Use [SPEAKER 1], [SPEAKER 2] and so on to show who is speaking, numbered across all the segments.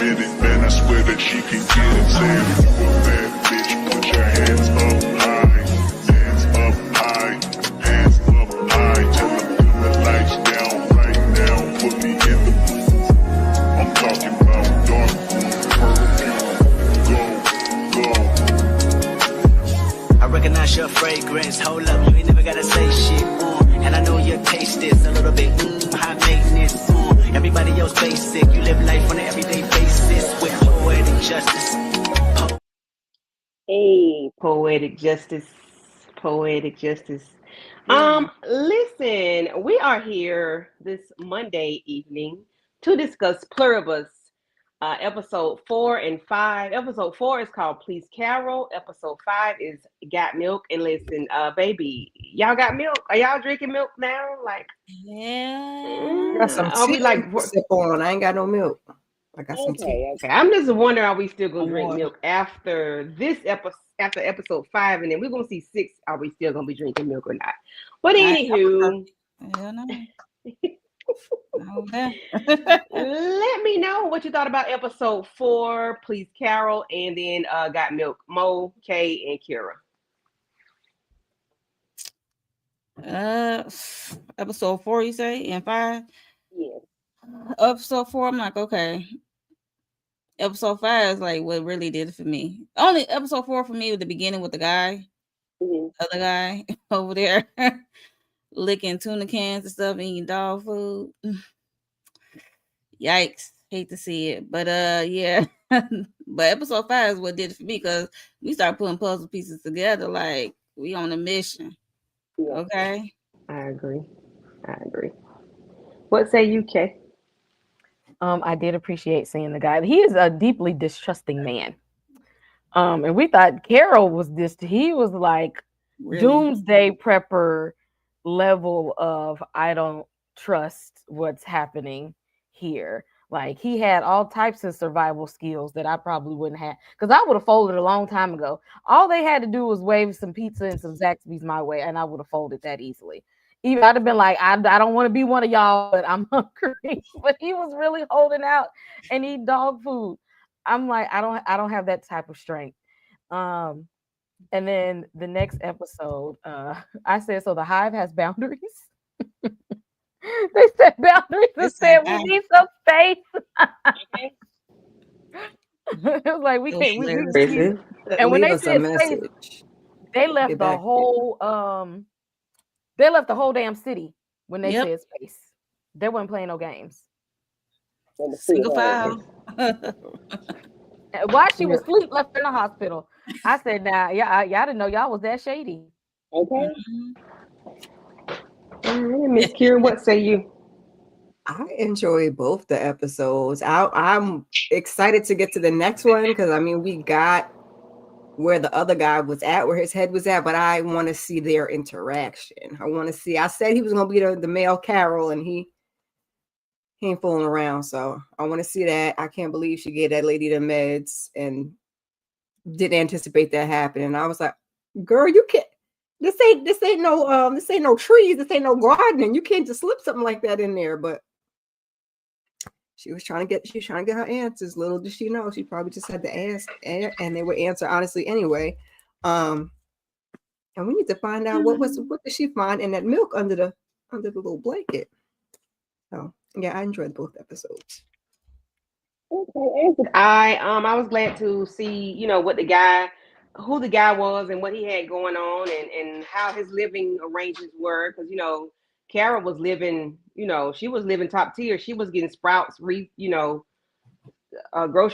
[SPEAKER 1] get it, man, I swear that she can get it. Say if you a bad bitch, put your hands up high. Hands up high, hands up high. Tell them turn the lights down right now, put me in the mood. I'm talking about dark room, perfume. Go, go.
[SPEAKER 2] I recognize your fragrance, hold up, you ain't never gotta say shit, and I know your taste is a little bit, high maintenance, everybody else basic, you live life on an everyday basis, with poetic justice.
[SPEAKER 3] Hey, poetic justice, poetic justice. Listen, we are here this Monday evening to discuss Pluribus, episode 4 and 5. Episode 4 is called Please Carol. Episode 5 is Got Milk. And listen, baby, y'all got milk? Are y'all drinking milk now? Like,
[SPEAKER 4] I got some
[SPEAKER 3] are we
[SPEAKER 4] tea
[SPEAKER 3] like
[SPEAKER 4] to sip on. I ain't got no milk. I got some tea.
[SPEAKER 3] okay? I'm just wondering, are we still gonna drink milk after this episode? After episode 5, and then we're gonna see 6. Are we still gonna be drinking milk or not? But anywho, let me know what you thought about episode 4, Please Carol, and then Got Milk, Mo, Kay, and Kira.
[SPEAKER 5] Episode 4, you say, and 5?
[SPEAKER 3] Yeah.
[SPEAKER 5] Episode 4, I'm like, okay. Episode 5 is like what really did it for me. Only episode 4 for me was the beginning with the guy, other guy over there, licking tuna cans and stuff, eating dog food. Yikes! Hate to see it, but yeah. But episode 5 is what did it for me, because we start putting puzzle pieces together like we on a mission.
[SPEAKER 3] Yeah.
[SPEAKER 5] Okay.
[SPEAKER 3] I agree. What say you, Kay?
[SPEAKER 6] I did appreciate seeing the guy. He is a deeply distrusting man. And we thought Carol was this. He was like really? Doomsday prepper level of I don't trust what's happening here. Like he had all types of survival skills that I probably wouldn't have, because I would have folded a long time ago. All they had to do was wave some pizza and some Zaxby's my way, and I would have folded that easily. Even I'd have been like, I don't want to be one of y'all, but I'm hungry. But he was really holding out and eat dog food. I'm like, I don't have that type of strength. And then the next episode, I said, so the hive has boundaries. They said boundaries and said we need some space. It was like we can't. And when they said space, they left the whole They left the whole damn city when they said space. They weren't playing no games.
[SPEAKER 5] Single file.
[SPEAKER 6] While she was asleep, left in the hospital. I said, "Nah, y'all didn't know y'all was that shady."
[SPEAKER 3] Okay. Miss Kira, what say you?
[SPEAKER 4] I enjoyed both the episodes. I'm excited to get to the next one, because I mean we got where the other guy was at, where his head was at, but I want to see their interaction. I said he was going to be the male Carol, and he ain't fooling around. So I want to see that. I can't believe she gave that lady the meds and didn't anticipate that happening. I was like, girl, you can't, this ain't no trees. This ain't no gardening. You can't just slip something like that in there. But she was trying to get her answers. Little did she know, she probably just had to ask, and they would answer honestly anyway. And we need to find out what did she find in that milk under the little blanket. So yeah, I enjoyed both episodes.
[SPEAKER 3] Okay, I was glad to see, who the guy was and what he had going on, and how his living arrangements were, because Carol was living, she was living top tier. She was getting Sprouts, grocery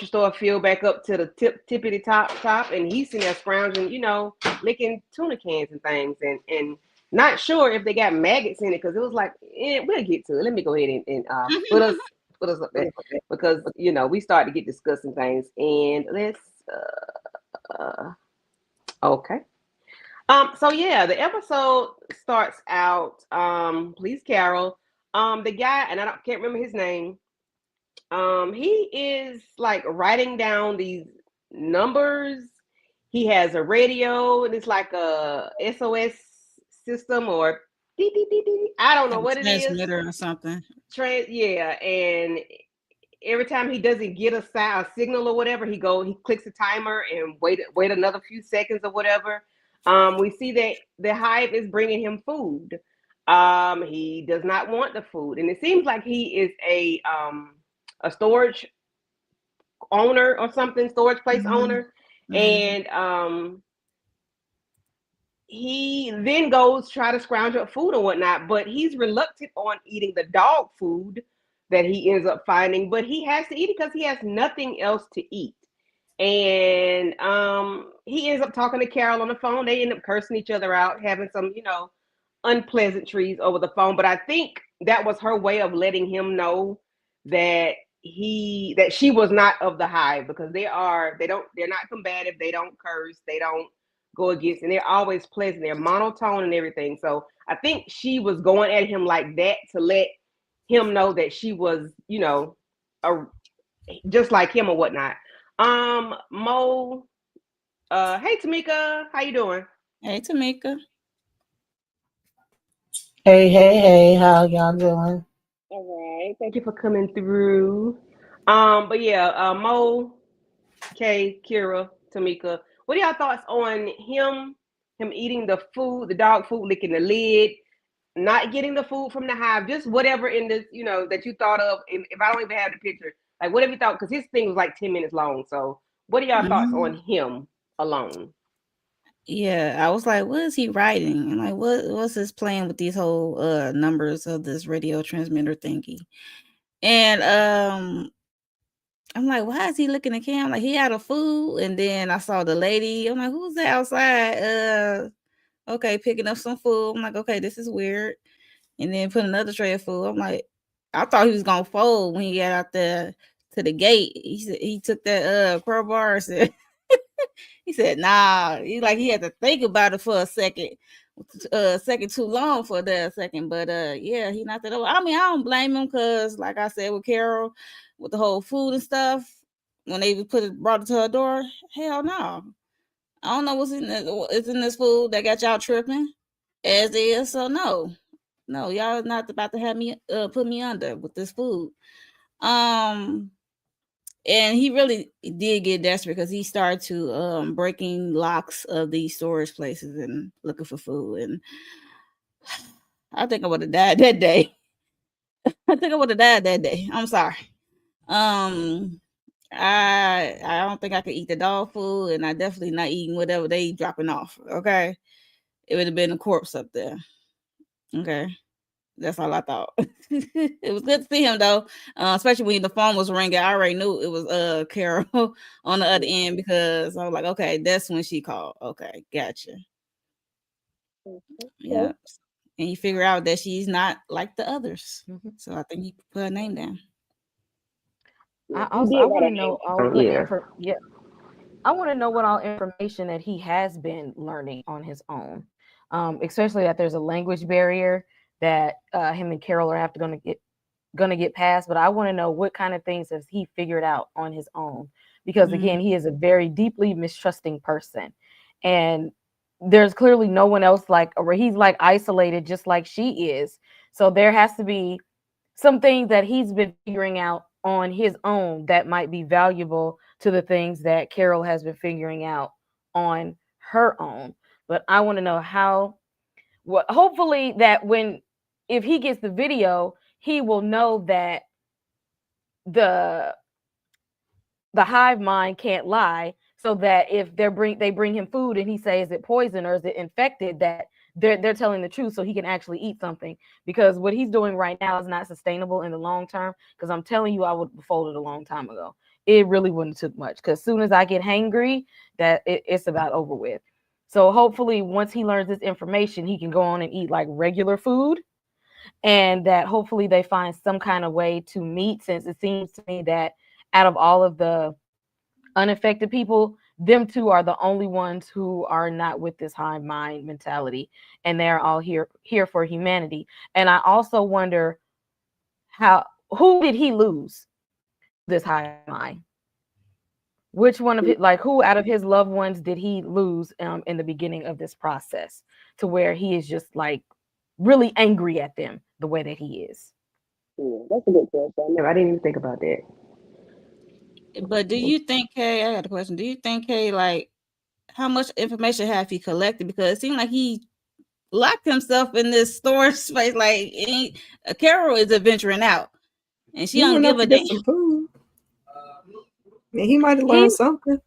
[SPEAKER 3] store filled back up to the tippity top, and he's sitting there scrounging, licking tuna cans and things, and not sure if they got maggots in it, because it was like, we'll get to it. Let me go ahead and put us up there, because we start to get discussing things, and let's okay. So yeah, the episode starts out, Please Carol. The guy, and can't remember his name. He is like writing down these numbers. He has a radio, and it's like a SOS system, or I don't know what it is.
[SPEAKER 5] Transmitter or something.
[SPEAKER 3] And every time he doesn't get a signal or whatever, he clicks a timer and wait another few seconds or whatever. We see that the hive is bringing him food. He does not want the food, and it seems like he is a storage owner or something, storage place owner, and he then goes try to scrounge up food or whatnot, but he's reluctant on eating the dog food that he ends up finding, but he has to eat it because he has nothing else to eat. And he ends up talking to Carol on the phone. They end up cursing each other out, having some, unpleasantries over the phone. But I think that was her way of letting him know that she was not of the hive, because they're not combative, they don't curse, they don't go against, and they're always pleasant, they're monotone and everything. So I think she was going at him like that to let him know that she was, just like him or whatnot. Mo, hey Tamika, how you doing?
[SPEAKER 5] Hey Tamika.
[SPEAKER 7] Hey, how y'all doing?
[SPEAKER 3] All right, thank you for coming through. But yeah, Mo, Kay, Kira, Tamika, what are y'all thoughts on him eating the food, the dog food, licking the lid, not getting the food from the hive, just whatever in this, that you thought of. If I don't even have the picture, like whatever you thought, because his thing was like 10 minutes long. So what are y'all thoughts on him alone?
[SPEAKER 5] Yeah, I was like, what is he writing? And like, what's his plan with these whole numbers of this radio transmitter thingy? And I'm like, why is he looking at Cam? Like, he had a food, and then I saw the lady. I'm like, who's that outside? Okay, picking up some food. I'm like, okay, this is weird. And then put another tray of food. I'm like, I thought he was gonna fold when he got out there to the gate. He took that crowbar and said, he said, nah. He had to think about it for a second. Second too long for that second. But yeah, he knocked it over. I mean, I don't blame him, because like I said with Carol, with the whole food and stuff, when they brought it to her door, hell no. I don't know what's in this food that got y'all tripping as is. So no, y'all not about to have me put me under with this food. And he really did get desperate, because he started to breaking locks of these storage places and looking for food. And I think I would have died that day. I'm sorry. I don't think I could eat the dog food, and I definitely not eating whatever they dropping off. Okay, it would have been a corpse up there. Okay, that's all I thought. It was good to see him though, especially when the phone was ringing. I already knew it was Carol on the other end, because I was like, okay, that's when she called. Okay, gotcha. Yeah, and you figure out that she's not like the others. So I think he put her name down.
[SPEAKER 6] I want to know all the I want to know what all information that he has been learning on his own, especially that there's a language barrier that him and Carol are going to get past. But I want to know what kind of things has he figured out on his own, because again, he is a very deeply mistrusting person, and there's clearly no one else where he's like isolated just like she is. So there has to be some things that he's been figuring out on his own that might be valuable to the things that Carol has been figuring out on her own. But I want to know hopefully that if he gets the video, he will know that the hive mind can't lie, so that if they bring him food and he says, is it poison or is it infected, that they're telling the truth, so he can actually eat something. Because what he's doing right now is not sustainable in the long term, because I'm telling you, I would have folded a long time ago. It really wouldn't have took much, because as soon as I get hangry, that it's about over with. So hopefully once he learns this information, he can go on and eat like regular food, and that hopefully they find some kind of way to meet, since it seems to me that out of all of the unaffected people, them two are the only ones who are not with this hive mind mentality, and they're all here for humanity. And I also wonder who did he lose this hive mind? Which one of who out of his loved ones did he lose in the beginning of this process, to where he is just like really angry at them the way that he is?
[SPEAKER 3] Yeah, that's a good question. I didn't even think about that.
[SPEAKER 5] But do you think, Kay? I got a question. Do you think, Kay, like, how much information have he collected? Because it seemed like he locked himself in this storage space. Like, Carol is adventuring out, and she
[SPEAKER 4] He
[SPEAKER 5] don't
[SPEAKER 4] went
[SPEAKER 5] give
[SPEAKER 4] out
[SPEAKER 5] a
[SPEAKER 4] to
[SPEAKER 5] damn.
[SPEAKER 4] get some food. Yeah, he might have
[SPEAKER 6] He
[SPEAKER 4] learned something.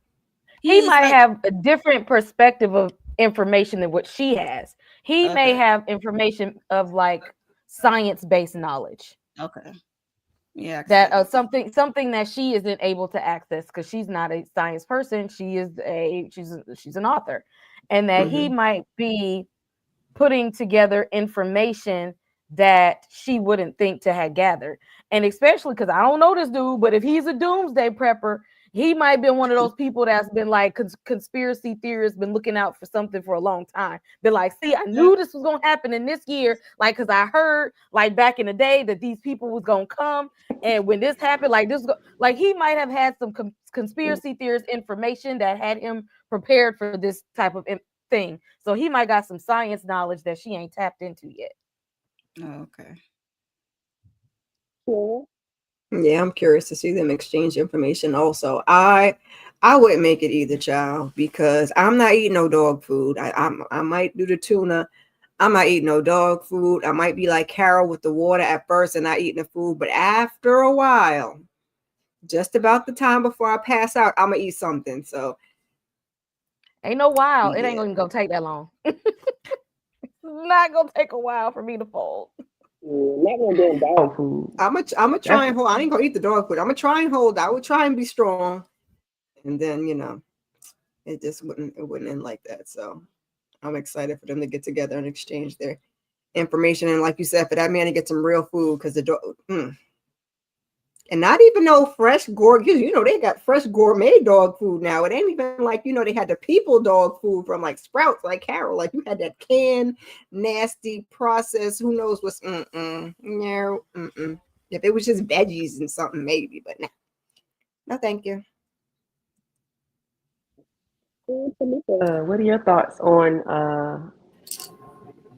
[SPEAKER 6] he
[SPEAKER 5] He's
[SPEAKER 6] might
[SPEAKER 5] like,
[SPEAKER 6] have a different perspective of information than what she has. He may
[SPEAKER 5] okay,
[SPEAKER 6] have information of like science-based knowledge
[SPEAKER 5] okay, yeah, I can
[SPEAKER 6] that
[SPEAKER 5] see that.
[SPEAKER 6] something that she isn't able to access because she's not a science person. She's an author, and that he
[SPEAKER 4] Mm-hmm.
[SPEAKER 6] might be putting together information that she wouldn't think to have gathered. And especially because I don't know this dude, but if he's a doomsday prepper, he might have been one of those people that's been like conspiracy theorists, been looking out for something for a long time. Been like, see, I knew this was gonna happen in this year, like because I heard like back in the day that these people was gonna come, and when this happened, like like he might have had some conspiracy theorist information that had him prepared for this type of thing. So he might got some science knowledge that she ain't tapped into yet.
[SPEAKER 5] Oh, okay.
[SPEAKER 4] Yeah, I'm curious to see them exchange information. Also, I wouldn't make it either, child, because I'm not eating no dog food. I might do the tuna. I'm not eating no dog food. I might be like Carol with the water at first and not eating the food, but after a while, just about the time before I pass out, I'm gonna eat something. So
[SPEAKER 6] Ain't no while. It ain't
[SPEAKER 4] yeah.
[SPEAKER 6] even gonna take that long. It's not gonna take a while for me to fold.
[SPEAKER 3] Not gonna damn dog food.
[SPEAKER 4] I'm a try and hold. I ain't gonna eat the dog food. I'm gonna try and hold. I would try and be strong, and then it just wouldn't end like that. So I'm excited for them to get together and exchange their information. And like you said, for that man to get some real food, because the dog, and not even no fresh gourmet. They got fresh gourmet dog food now. It ain't even like they had the people dog food from like Sprouts, like Carol. Like you had that canned, nasty, processed. Who knows what's no. If it was just veggies and something, maybe, but no, thank you.
[SPEAKER 3] What are your thoughts on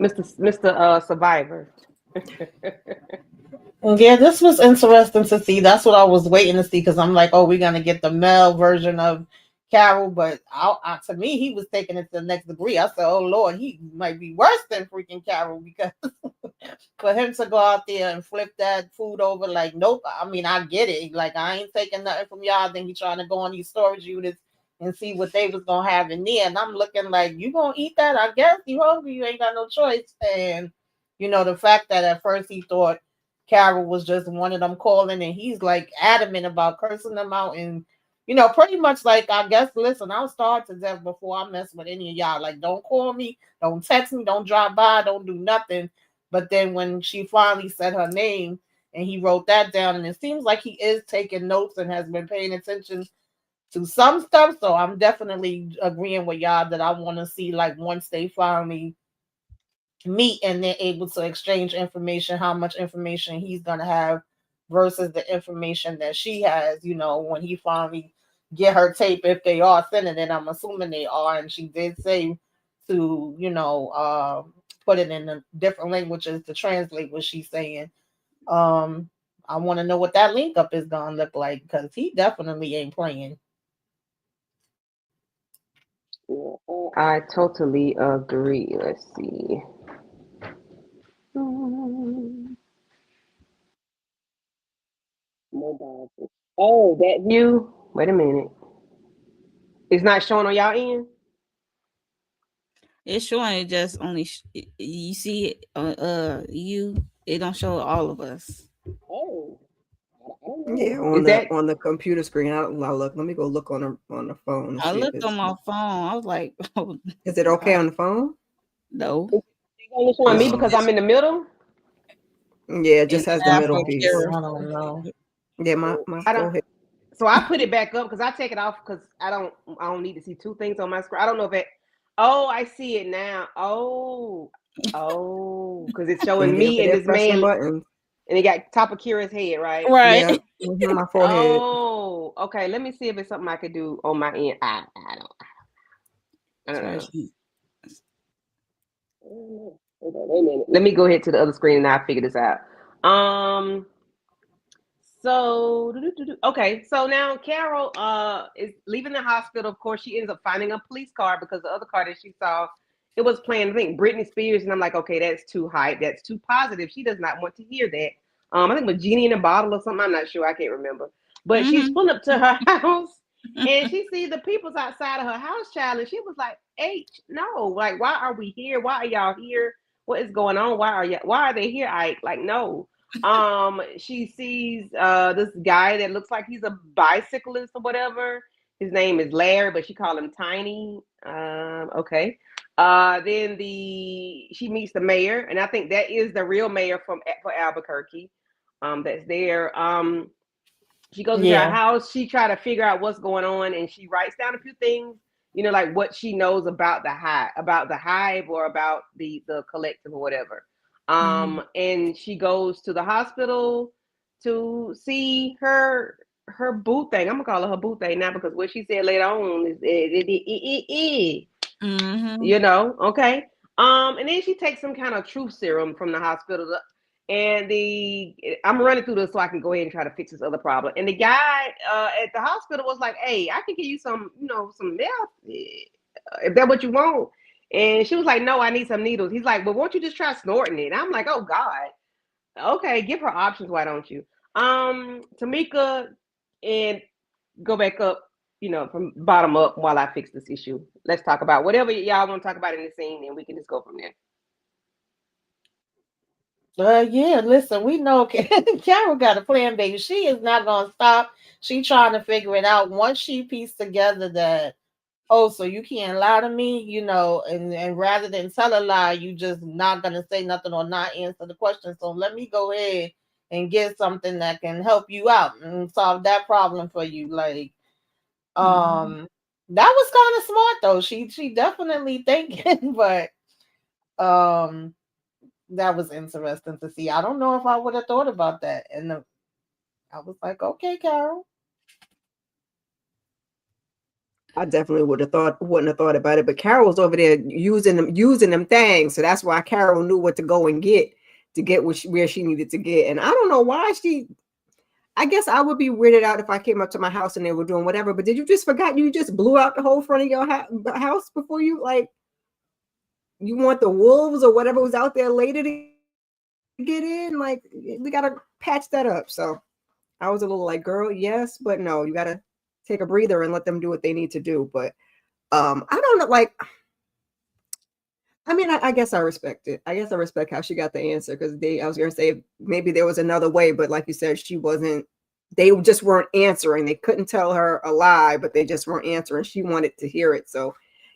[SPEAKER 3] Mr. Survivor?
[SPEAKER 7] Yeah, this was interesting to see. That's what I was waiting to see because I'm like, oh, we're gonna get the male version of Carol, but to me, he was taking it to the next degree. I said, oh Lord, he might be worse than freaking Carol because for him to go out there and flip that food over, like, nope. I mean, I get it. Like, I ain't taking nothing from y'all. Then he trying to go on these storage units and see what they was gonna have in there, and I'm looking like, you gonna eat that? I guess you hungry. You ain't got no choice. And the fact that at first he thought Carol was just one of them calling, and he's like adamant about cursing them out, and pretty much like, I guess, listen, I'll starve to death before I mess with any of y'all. Like, don't call me, don't text me, don't drive by, don't do nothing. But then when she finally said her name and he wrote that down, and it seems like he is taking notes and has been paying attention to some stuff. So I'm definitely agreeing with y'all that I want to see, like, once they finally meet and they're able to exchange information, how much information he's going to have versus the information that she has, when he finally get her tape, if they are sending it. I'm assuming they are, and she did say to put it in the different languages to translate what she's saying. I want to know what that link up is going to look like, because he definitely ain't playing.
[SPEAKER 3] I totally agree. Let's see. Oh, that view. Wait a minute. It's not showing on y'all end.
[SPEAKER 5] It's showing it just only you see it it don't show all of us.
[SPEAKER 3] Oh,
[SPEAKER 4] Yeah,
[SPEAKER 3] is that?
[SPEAKER 4] on the computer screen. I'll look. Let me go look on the phone and
[SPEAKER 5] I
[SPEAKER 4] see if
[SPEAKER 5] looked
[SPEAKER 4] it's.
[SPEAKER 5] on my phone. I was like, oh,
[SPEAKER 4] Is it okay on the phone?
[SPEAKER 5] no.
[SPEAKER 3] It's only showing me because
[SPEAKER 5] It's
[SPEAKER 3] I'm in the middle.
[SPEAKER 4] Yeah, it
[SPEAKER 5] in
[SPEAKER 4] just has the
[SPEAKER 5] half
[SPEAKER 4] middle
[SPEAKER 5] of
[SPEAKER 4] piece.
[SPEAKER 7] I
[SPEAKER 5] Kara.
[SPEAKER 7] don't know.
[SPEAKER 4] Yeah, my
[SPEAKER 3] I don't.
[SPEAKER 4] forehead.
[SPEAKER 3] So I put it back up because I take it off because I don't need to see two things on my screen. I don't know if it. Oh, I see it now. Because it's showing
[SPEAKER 4] Get over
[SPEAKER 3] me and
[SPEAKER 4] there
[SPEAKER 3] this
[SPEAKER 4] pressing
[SPEAKER 3] man,
[SPEAKER 4] buttons.
[SPEAKER 3] and it got top of Kira's head, right?
[SPEAKER 5] Right.
[SPEAKER 4] Yeah, my forehead.
[SPEAKER 3] Oh, okay. Let me see if it's something I could do on my end. I don't
[SPEAKER 5] Sorry.
[SPEAKER 3] know. Wait a minute. Let me go ahead to the other screen and I'll figure this out. So okay, so now Carol is leaving the hospital. Of course, she ends up finding a police car because the other car that she saw it was playing, I think, Britney Spears, and I'm like, okay, that's too hype, that's too positive. She does not want to hear that. I think with Genie in a bottle or something. I'm not sure. I can't remember. But she's pulling up to her house and she sees the people's outside of her house, child, and she was like, H, no, like, why are we here? Why are y'all here? What is going on? Why are they here? Like, no. She sees this guy that looks like he's a bicyclist or whatever. His name is Larry, but she called him Tiny. Okay. Then she meets the mayor, and I think that is the real mayor for Albuquerque. That's there. She goes into her
[SPEAKER 5] Yeah.
[SPEAKER 3] house. She try to figure out what's going on, and she writes down a few things. Like what she knows about the hive, or about the collective or whatever. And she goes to the hospital to see her boo thing. I'm gonna call her boo thing now because what she said later on is okay. And then she takes some kind of truth serum from the hospital. And I'm running through this so I can go ahead and try to fix this other problem. And the guy at the hospital was like, "Hey, I can give you some, some meth if that's what you want." And she was like, "No, I need some needles." He's like, "Well, won't you just try snorting it?" And I'm like, "Oh God, okay, give her options. Why don't you?" Tamika, and go back up, from bottom up while I fix this issue. Let's talk about whatever y'all want to talk about in the scene, and we can just go from there.
[SPEAKER 7] Yeah, listen, we know Carol got a plan, baby. She is not gonna stop. She trying to figure it out. Once she pieced together that, oh, so you can't lie to me, and rather than tell a lie, you just not gonna say nothing or not answer the question. So let me go ahead and get something that can help you out and solve that problem for you. Like, that was kind of smart though. She definitely thinking, but um that was interesting to see. I don't know if I would have thought about that. And I was like, okay, Carol.
[SPEAKER 4] I definitely wouldn't have thought about it. But Carol was over there using them things, so that's why Carol knew what to go and get to get where she needed to get. And I don't know why she. I guess I would be weirded out if I came up to my house and they were doing whatever. But did you just forgot you just blew out the whole front of your house before you you want the wolves or whatever was out there later to get in? Like we gotta patch that up. So I was a little like, girl, yes, but no, you gotta take a breather and let them do what they need to do. But I don't know, like I mean, I guess I respect it. I guess I respect how she got the answer because I was gonna say maybe there was another way, but like you said, they just weren't answering. They couldn't tell her a lie, but they just weren't answering. She wanted to hear it. So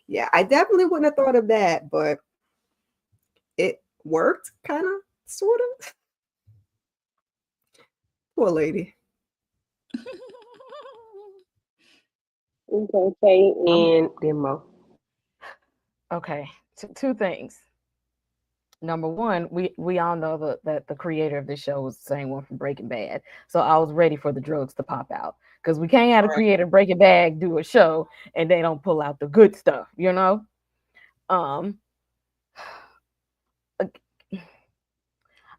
[SPEAKER 4] yeah, I definitely wouldn't have thought of that, but it worked kind of sort of. Poor lady.
[SPEAKER 3] Okay, and demo.
[SPEAKER 6] Okay, two things. Number one, we all know that the creator of this show was the same one from Breaking Bad, so I was ready for the drugs to pop out because we can't have a creator of Breaking Bad do a show and they don't pull out the good stuff, Um,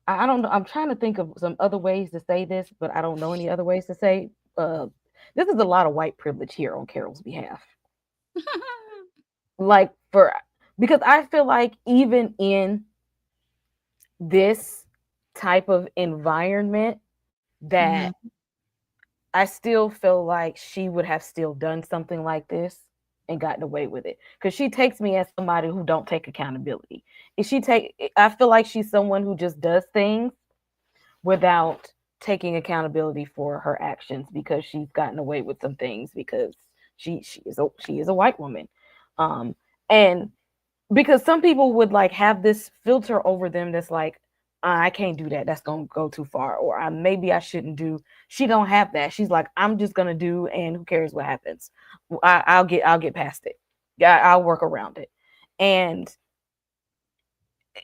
[SPEAKER 6] I don't know. I'm trying to think of some other ways to say this, but I don't know any other ways to say. This is a lot of white privilege here on Carol's behalf. Like because I feel like even in this type of environment that I still feel like she would have still done something like this and gotten away with it because she takes me as somebody who don't take accountability. I feel like she's someone who just does things without taking accountability for her actions because she's gotten away with some things because she is a white woman, and because some people would like have this filter over them that's like I can't do that, that's gonna go too far, or maybe I shouldn't do. She don't have that. She's like, I'm just gonna do, and who cares what happens. I'll get past it. Yeah, I'll work around it. And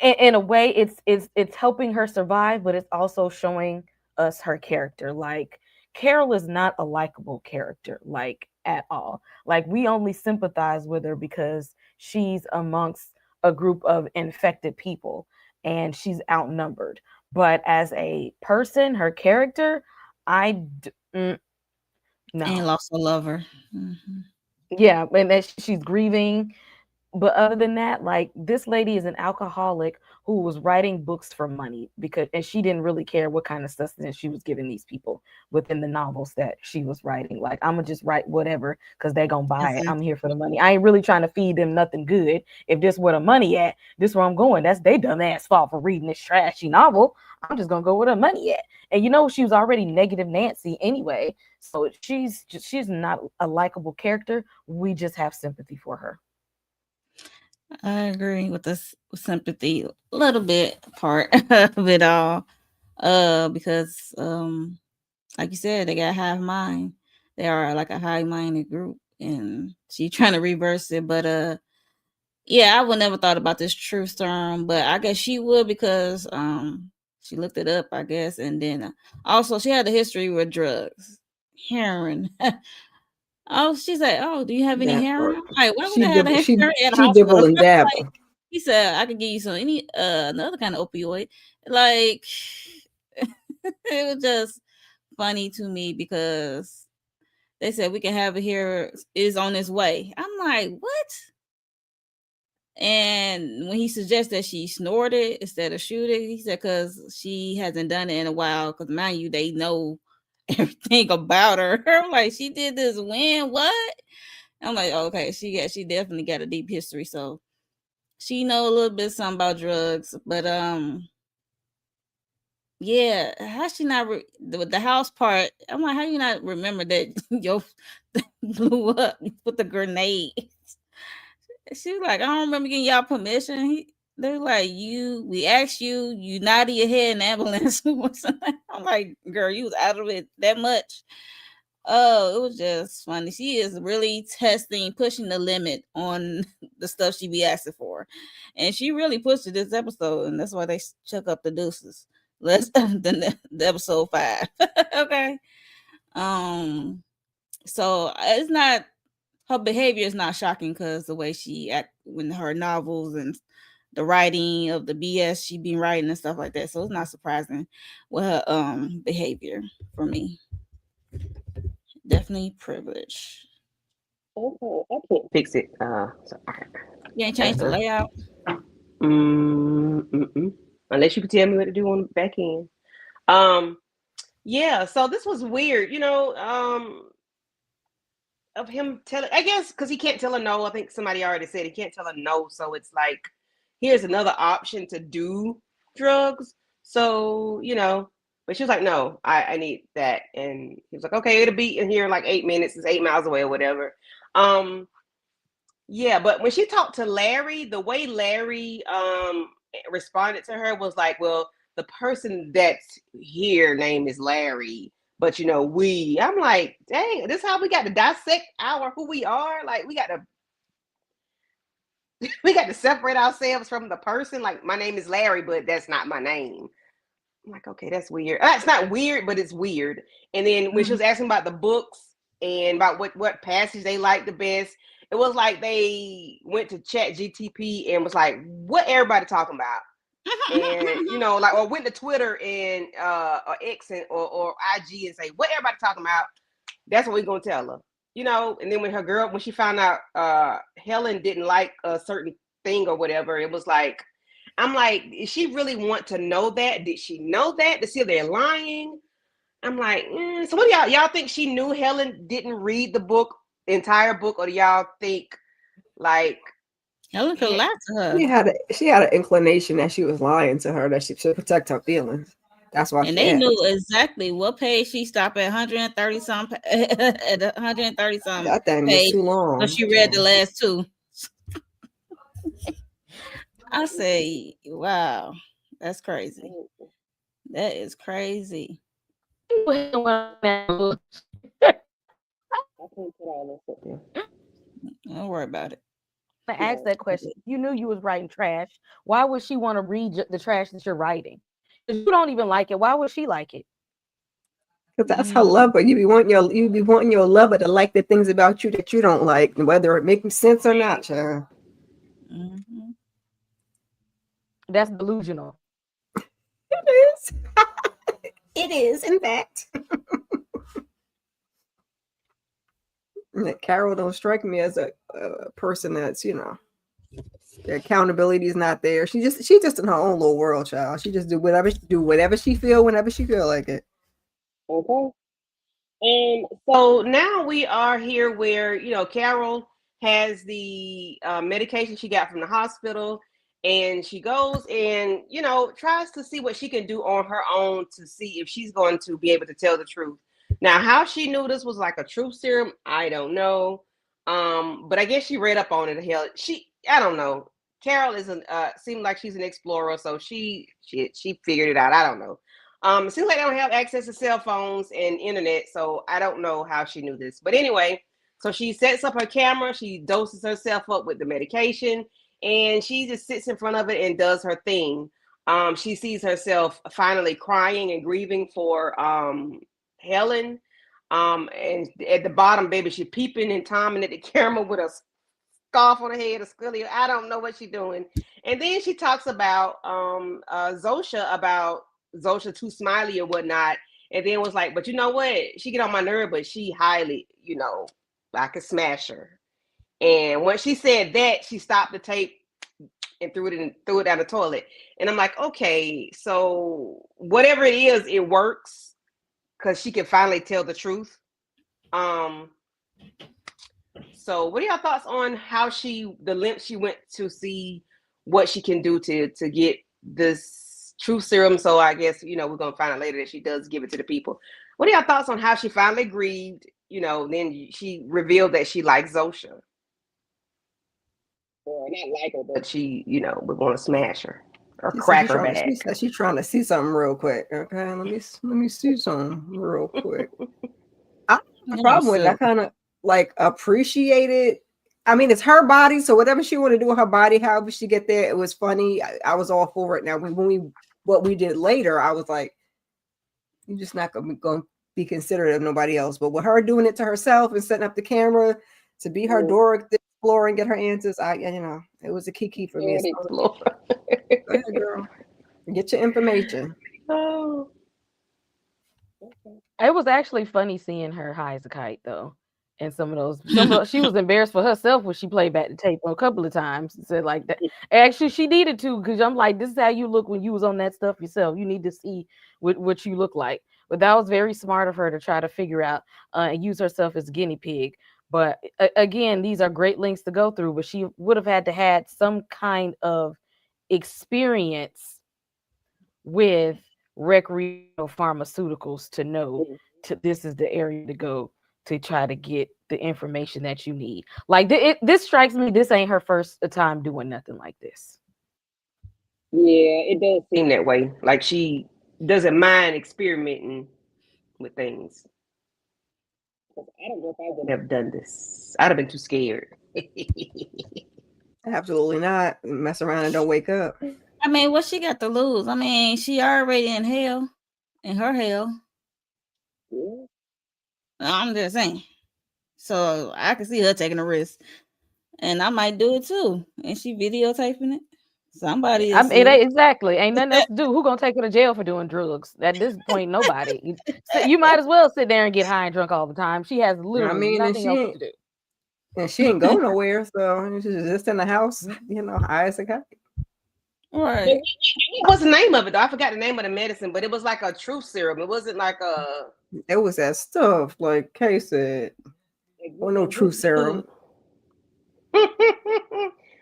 [SPEAKER 6] in a way it's helping her survive, but it's also showing us her character. Like Carol is not a likable character, like at all. Like we only sympathize with her because she's amongst a group of infected people and she's outnumbered. But as a person, her character, no.
[SPEAKER 5] And lost a lover.
[SPEAKER 6] Yeah, and that she's grieving. But other than that, like, this lady is an alcoholic who was writing books for money, and she didn't really care what kind of sustenance she was giving these people within the novels that she was writing. Like, I'm gonna just write whatever because they're gonna buy it. I'm here for the money. I ain't really trying to feed them nothing good. If this where the money at, this where I'm going. That's they dumbass fault for reading this trashy novel. I'm just gonna go where the money at. And she was already negative Nancy anyway, so she's not a likable character. We just have sympathy for her.
[SPEAKER 5] I agree with this sympathy a little bit part of it all. Because like you said, they got hive mind. They are like a high-minded group, and she trying to reverse it. But yeah, I would never thought about this truth serum, but I guess she would because she looked it up, I guess, and then also she had a history with drugs, heroin. Oh, she said, "Oh, do you have any
[SPEAKER 4] That
[SPEAKER 5] heroin?"
[SPEAKER 4] part.
[SPEAKER 5] Like, why would
[SPEAKER 4] She
[SPEAKER 5] I have a
[SPEAKER 4] dibble,
[SPEAKER 5] heroin at a
[SPEAKER 4] she
[SPEAKER 5] hospital?
[SPEAKER 4] dibble and
[SPEAKER 5] Like,
[SPEAKER 4] dabble.
[SPEAKER 5] he said, "I could give you some any another kind of opioid." Like, it was just funny to me because they said we can have it here is on its way. I'm like, what? And when he suggests that she snorted instead of shooting, he said because she hasn't done it in a while. Because mind you, they know everything about her. I'm like, she did this when? What? I'm like, okay, she definitely got a deep history, so she know a little bit something about drugs. But yeah, how she not the house part? I'm like, how you not remember that yo blew up with the grenade? She was like, I don't remember getting y'all permission. They're like, we asked you, you nodded your head in the ambulance. I'm like, girl, you was out of it that much. Oh, it was just funny. She is really pushing the limit on the stuff she be asking for. And she really pushed it this episode, and that's why they chuck up the deuces. Less than the episode 5. Okay. So it's not her behavior is not shocking because the way she act when her novels and the writing of the BS she been writing and stuff like that. So it's not surprising with her behavior for me. Definitely privilege.
[SPEAKER 3] Okay, I can't fix it.
[SPEAKER 5] You ain't changed the layout.
[SPEAKER 3] Unless you can tell me what to do on the back end. Yeah. So this was weird, of him telling. I guess because he can't tell her no. I think somebody already said he can't tell her no. So it's like, here's another option to do drugs. So but she was like, no, I need that, and he was like, okay, it'll be in here in like 8 minutes. It's 8 miles away or whatever. Yeah, but when she talked to Larry, the way Larry responded to her was like, well, the person that's here name is Larry, but I'm like, dang, this is how we got to dissect who we are. Like we got to separate ourselves from the person. Like, my name is Larry, but that's not my name. I'm like, okay, that's weird. It's not weird, but it's weird. And then when she was asking about the books and about what passage they liked the best, it was like they went to Chat GTP and was like, what everybody talking about? And like, or went to Twitter and or X or IG and say, what everybody talking about? That's what we're gonna tell her. And then when she found out Helen didn't like a certain thing or whatever, it was like, I'm like, did she really want to know that? Did she know that to see if they're lying? I'm like, so what do y'all think she knew Helen didn't read the entire book, or do y'all think like
[SPEAKER 5] Helen could lie to her?
[SPEAKER 4] She had an inclination that she was lying to her, that she should protect her feelings. That's why.
[SPEAKER 5] And they knew exactly what page she stopped at 130 something at 130 something.
[SPEAKER 4] That thing was too long.
[SPEAKER 5] But she read the last two. I say, wow, that's crazy. That is crazy.
[SPEAKER 6] Don't
[SPEAKER 5] worry about it.
[SPEAKER 6] I asked that question. You knew you was writing trash. Why would she want to read the trash that you're writing? If you don't even like it, why would she like it?
[SPEAKER 4] Because that's her lover. You be wanting your lover to like the things about you that you don't like, whether it makes sense or not, child.
[SPEAKER 5] Mm-hmm.
[SPEAKER 6] That's delusional.
[SPEAKER 4] It is. It is, in fact. Carol don't strike me as a person that's, the accountability is not there. She's just in her own little world, child. She just do whatever she feel whenever she feel like it.
[SPEAKER 3] Okay. So now we are here where, Carol has the medication she got from the hospital, and she goes and, tries to see what she can do on her own to see if she's going to be able to tell the truth. Now, how she knew this was like a truth serum, I don't know. But I guess she read up on it. Hell, I don't know. Carol seemed like she's an explorer, so she figured it out. I don't know. It seems like they don't have access to cell phones and internet, so I don't know how she knew this. But anyway, so she sets up her camera, she doses herself up with the medication, and she just sits in front of it and does her thing. She sees herself finally crying and grieving for Helen. And at the bottom, baby, she peeping and timing at the camera with a scarf on her head, a scully. I don't know what she's doing. And then she talks about Zosha, about Zosha too smiley or whatnot, and then was like, but you know what? She get on my nerve, but she highly, I could smash her. And when she said that, she stopped the tape and threw it down the toilet. And I'm like, okay, so whatever it is, it works because she can finally tell the truth. So what are your thoughts on how the length she went to see what she can do to get this truth serum? So I guess, we're going to find out later that she does give it to the people. What are your thoughts on how she finally grieved, then she revealed that she likes Zosha? Or not like her, but she, would want to smash her or crack her back.
[SPEAKER 4] She said she's trying to see something real quick. Okay, let me see something real quick. I have a problem with it. I kind of appreciate it. I mean, it's her body, so whatever she want to do with her body, however she get there, it was funny. I was all for it. Now, what we did later, I was like, you're just not going to be considerate of nobody else. But with her doing it to herself and setting up the camera to be her Dora explore and get her answers, it was a key for me. Go ahead, girl. Get your information.
[SPEAKER 3] Oh.
[SPEAKER 6] It was actually funny seeing her high as a kite, though. And some of those, she was embarrassed for herself when she played back the tape a couple of times. Said like that. Actually, she needed to, because I'm like, this is how you look when you was on that stuff yourself. You need to see what you look like. But that was very smart of her to try to figure out and use herself as a guinea pig. But again, these are great links to go through. But she would have had to had some kind of experience with recreational pharmaceuticals to know this is the area to go to try to get the information that you need. Like this strikes me, this ain't her first time doing nothing like this.
[SPEAKER 3] Yeah, it does seem that way. Like she doesn't mind experimenting with things. I don't know if I would have done this. I'd have been too scared.
[SPEAKER 4] Absolutely not. Mess around and don't wake up.
[SPEAKER 5] I mean, what she got to lose? I mean, she already in hell, in her hell.
[SPEAKER 3] Yeah.
[SPEAKER 5] I'm just saying. So I can see her taking a risk, and I might do it too. And she videotaping it. Somebody is
[SPEAKER 6] exactly. Ain't nothing else to do. Who gonna take her to jail for doing drugs? At this point, nobody. You might as well sit there and get high and drunk all the time. She has literally nothing else to do.
[SPEAKER 4] And she ain't go nowhere, so she's just in the house, high as a kite.
[SPEAKER 5] Right.
[SPEAKER 3] What's the name of it though? I forgot the name of the medicine, but it was like a truth serum. It wasn't like a.
[SPEAKER 4] It was that stuff, like Kay said. Or no truth serum.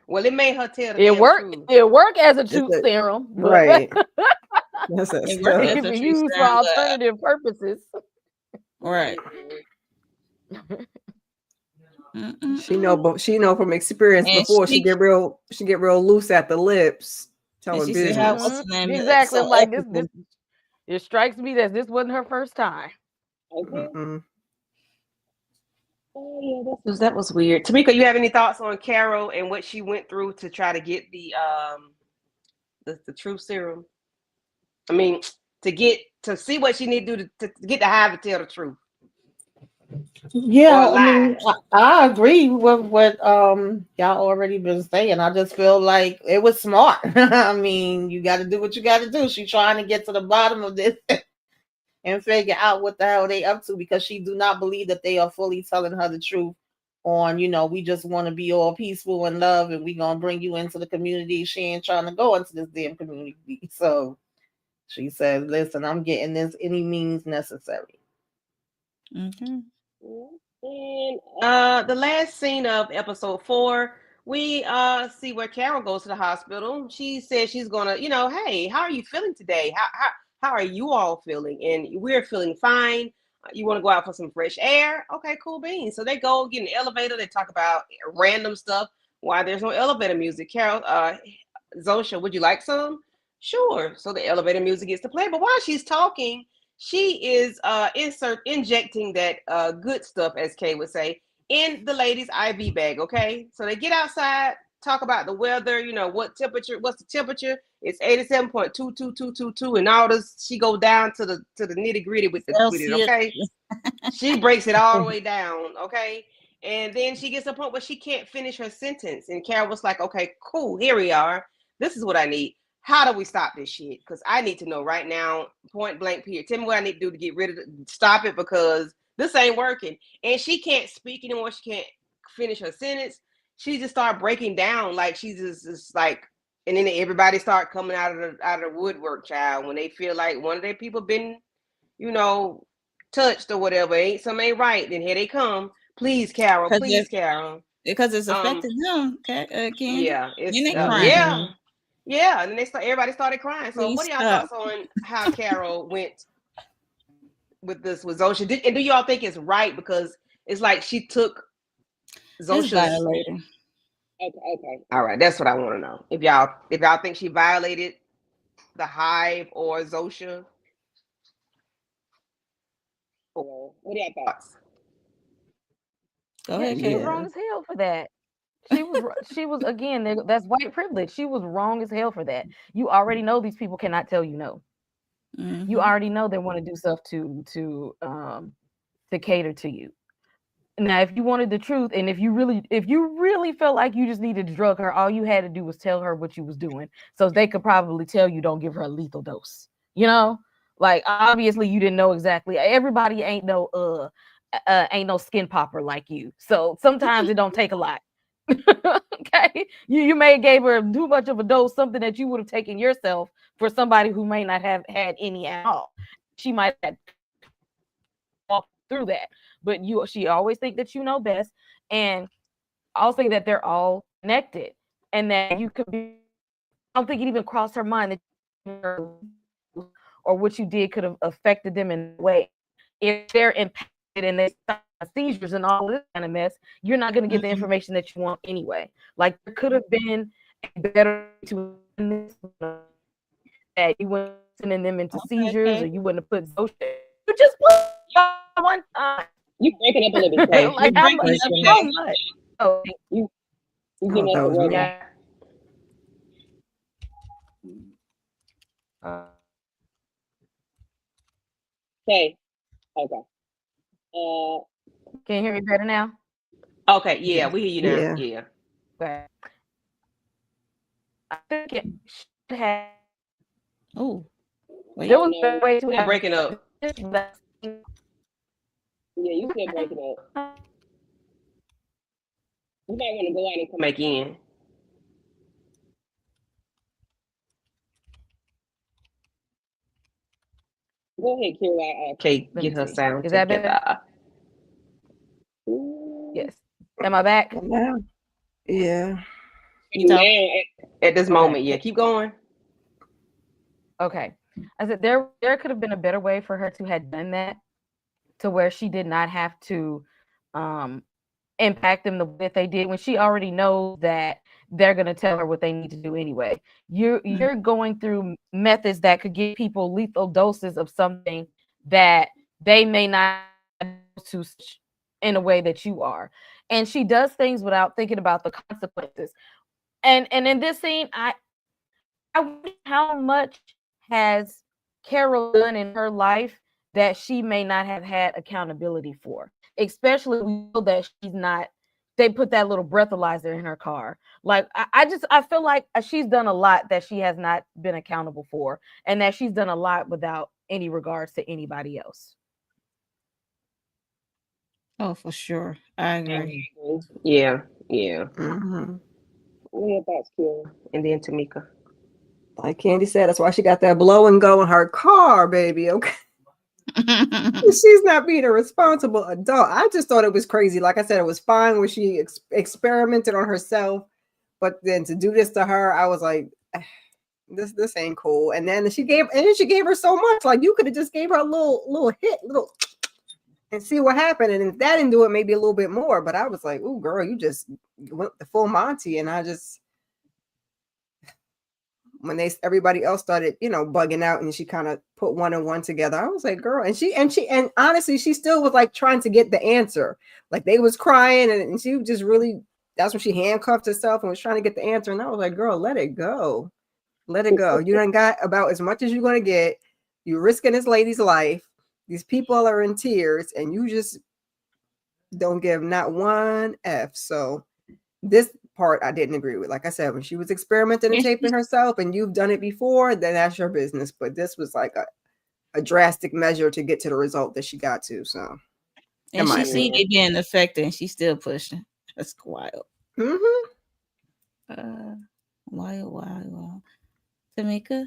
[SPEAKER 3] Well, it made her tell the
[SPEAKER 6] truth. It worked as a truth serum,
[SPEAKER 4] right? That's that
[SPEAKER 6] it
[SPEAKER 4] stuff.
[SPEAKER 6] It can be used for alternative purposes.
[SPEAKER 5] Right.
[SPEAKER 4] She know from experience and before she get real loose at the lips. Telling business.
[SPEAKER 6] Exactly. Like this. It strikes me that this wasn't her first time.
[SPEAKER 3] Okay. Oh yeah, that was weird. Tamika, you have any thoughts on Carol and what she went through to try to get the truth serum? I mean, to see what she need to do to get the high to tell the truth.
[SPEAKER 7] Yeah, I mean, I agree with what y'all already been saying. I just feel like it was smart. I mean, you got to do what you got to do. She's trying to get to the bottom of this. and figure out what the hell they up to, because she do not believe that they are fully telling her the truth on, we just want to be all peaceful and love and we gonna bring you into the community. She ain't trying to go into this damn community. So she says, listen, I'm getting this any means necessary.
[SPEAKER 5] Mm-hmm.
[SPEAKER 3] And the last scene of episode 4, we see where Carol goes to the hospital. She says she's gonna, hey, how are you feeling today? How are you all feeling? And we're feeling fine. You want to go out for some fresh air? Okay, cool beans. So they go get in the elevator. They talk about random stuff. Why there's no elevator music? Carol, Zosha, would you like some? Sure. So the elevator music gets to play. But while she's talking, she is injecting that good stuff, as Kay would say, in the lady's IV bag. Okay, so they get outside, talk about the weather. What's the temperature? It's 87.22222, and all this. She go down to the nitty gritty with it. Okay, she breaks it all the way down. Okay, and then she gets to a point where she can't finish her sentence, and Carol was like, "Okay, cool, here we are. This is what I need. How do we stop this shit? Because I need to know right now, point blank period. Tell me what I need to do to get rid of it, stop it, because this ain't working." And she can't speak anymore. She can't finish her sentence. She just started breaking down, like she's just like, and then everybody start coming out of the woodwork, child, when they feel like one of their people been, touched or whatever. Ain't right. Then here they come. Please, Carol. Please, Carol.
[SPEAKER 5] Because it's affecting them. Candy.
[SPEAKER 3] Yeah, it's
[SPEAKER 5] and they crying.
[SPEAKER 3] yeah. Yeah, and then everybody started crying. So,
[SPEAKER 5] Please
[SPEAKER 3] what are y'all thoughts on how Carol went with this with Zosha? And do y'all think it's right, because it's like she took Zosha's
[SPEAKER 5] violating?
[SPEAKER 3] Okay, all right. That's what I want to know. If y'all think she violated the Hive or Zosha, or what are y'all thoughts?
[SPEAKER 5] Go ahead,
[SPEAKER 6] she was wrong as hell for that. She was again, that's white privilege. She was wrong as hell for that. You already know these people cannot tell you no.
[SPEAKER 5] Mm-hmm.
[SPEAKER 6] You already know they want to do stuff to cater to you. Now, if you wanted the truth, and if you really felt like you just needed to drug her, all you had to do was tell her what you was doing, so they could probably tell you don't give her a lethal dose. Like obviously you didn't know exactly. Everybody ain't no skin popper like you, so sometimes it don't take a lot. Okay, you may have gave her too much of a dose, something that you would have taken yourself, for somebody who may not have had any at all. She might have walked through that, but she always think that you know best, and I'll say that they're all connected, and that you could be. I don't think it even crossed her mind that or what you did could have affected them in a way. If they're impacted and they start seizures and all this kind of mess, you're not going to get the information that you want anyway. Like, there could have been a better to that you wouldn't sending them into seizures, or you wouldn't have put Zosha. You just put one time.
[SPEAKER 3] You breaking up a little bit.
[SPEAKER 6] Like how much? Oh,
[SPEAKER 3] you giving us a word.
[SPEAKER 6] Yeah.
[SPEAKER 3] Okay. Okay.
[SPEAKER 6] Can you hear me better now?
[SPEAKER 3] Okay. Yeah, we hear you now. Yeah.
[SPEAKER 6] Okay. I think it should have.
[SPEAKER 5] Oh,
[SPEAKER 6] there was a way to
[SPEAKER 3] breaking up. Yeah, you still breaking up. You might want to go out and come back in. Go ahead, Kira. Okay, get her sound.
[SPEAKER 6] Is that better? Yes. Am I back?
[SPEAKER 4] Yeah.
[SPEAKER 3] At this moment, yeah. Keep going.
[SPEAKER 6] Okay. I said there could have been a better way for her to have done that, to where she did not have to impact them the way that they did, when she already knows that they're going to tell her what they need to do anyway. You're going through methods that could give people lethal doses of something that they may not to in a way that you are. And she does things without thinking about the consequences. And in this scene, I wonder how much has Carol done in her life that she may not have had accountability for, especially we know that she's not. They put that little breathalyzer in her car. Like I feel like she's done a lot that she has not been accountable for, and that she's done a lot without any regards to anybody else.
[SPEAKER 5] Oh, for sure. I agree.
[SPEAKER 3] Yeah, yeah.
[SPEAKER 4] Mm-hmm.
[SPEAKER 3] What are your thoughts, Kira? And then Tamika.
[SPEAKER 4] Like Candy said, that's why she got that blow and go in her car, baby. Okay. She's not being a responsible adult. I just thought it was crazy. Like I said, it was fine when she experimented on herself, but then to do this to her, I was like, this ain't cool. And then she gave her so much. Like you could have just gave her a little hit, and see what happened. And if that didn't do it, maybe a little bit more. But I was like, "Ooh, girl, you just went the full Monty." And I just, when everybody else started, bugging out, and she kind of put one and one together, I was like, "Girl," and honestly, she still was like trying to get the answer. Like they was crying, and she just really, that's when she handcuffed herself and was trying to get the answer. And I was like, "Girl, let it go, let it go. You done got about as much as you're gonna get. You're risking this lady's life. These people are in tears, and you just don't give not one F." So this part I didn't agree with. Like I said, when she was experimenting and taping herself, and you've done it before, then that's your business. But this was like a drastic measure to get to the result that she got to. So,
[SPEAKER 5] and she seen it being affected, and she's still pushing. That's wild.
[SPEAKER 4] Mm-hmm.
[SPEAKER 5] Wild. Tamika?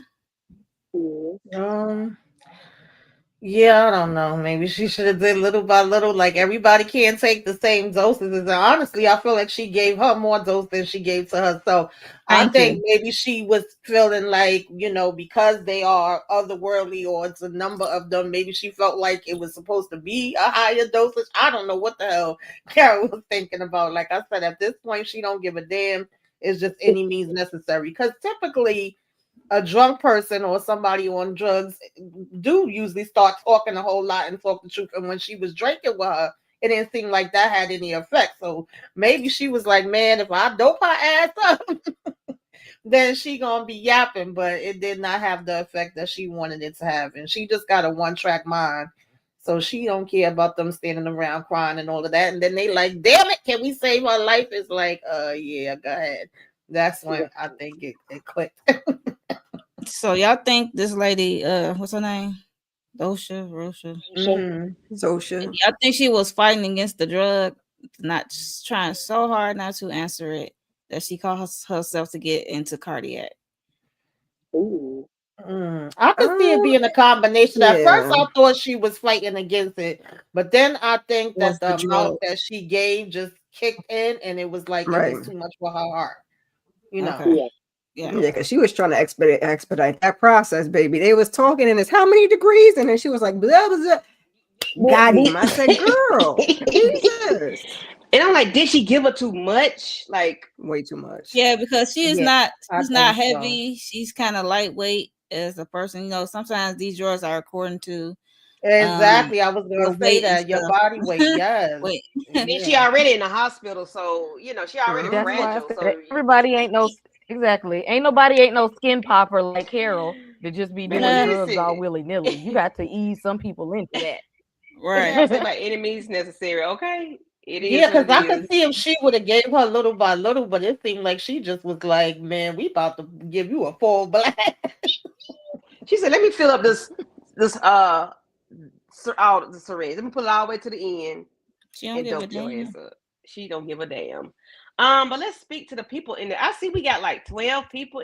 [SPEAKER 7] Yeah, I don't know. Maybe she should have did little by little. Like everybody can't take the same doses. And honestly, I feel like she gave her more dose than she gave to herself. I think maybe she was feeling like, because they are otherworldly or it's a number of them, maybe she felt like it was supposed to be a higher dosage. I don't know what the hell Carol was thinking about. Like I said, at this point, she don't give a damn. It's just any means necessary. Because typically, a drunk person or somebody on drugs do usually start talking a whole lot and talk the truth. And when she was drinking with her, it didn't seem like that had any effect. So maybe she was like, man, if I dope her ass up, then she gonna be yapping. But it did not have the effect that she wanted it to have. And she just got a one-track mind. So she don't care about them standing around crying and all of that. And then they like, damn it, can we save her life? It's like, yeah, go ahead. That's when I think it clicked.
[SPEAKER 5] So y'all think this lady, what's her name? Rosha?
[SPEAKER 4] Zosha.
[SPEAKER 5] Y'all think she was fighting against the drug, not trying so hard not to answer it, that she caused herself to get into cardiac?
[SPEAKER 3] Ooh.
[SPEAKER 7] I could see it being a combination. At first, I thought she was fighting against it, but then I think that the amount that she gave just kicked in, and it was like it was too much for her heart.
[SPEAKER 4] Yeah, because she was trying to expedite that process, baby. They was talking, and it's how many degrees, and then she was like, blah, blah, blah. Got him. I said, girl, Jesus.
[SPEAKER 3] And I'm like, did she give her too much? Like
[SPEAKER 4] way too much.
[SPEAKER 5] Yeah, because she's not heavy. She's kind of lightweight as a person. Sometimes these drugs are according to
[SPEAKER 7] exactly. I was gonna say that your body weight. Yes.
[SPEAKER 3] And then she already in the hospital, so she already fragile. So
[SPEAKER 6] everybody ain't no ain't no skin popper like Carol to just be doing drugs all willy-nilly. You got to ease some people into that.
[SPEAKER 3] Right. By any means necessary. Okay. It is.
[SPEAKER 7] Yeah, because I could see if she would have gave her little by little, but it seemed like she just was like, man, we about to give you a full blast.
[SPEAKER 3] She said, let me fill up this the syringe. Let me put it all the way to the end.
[SPEAKER 5] She don't give a damn.
[SPEAKER 3] She don't give a damn. But let's speak to the people in there. I see we got like 12 people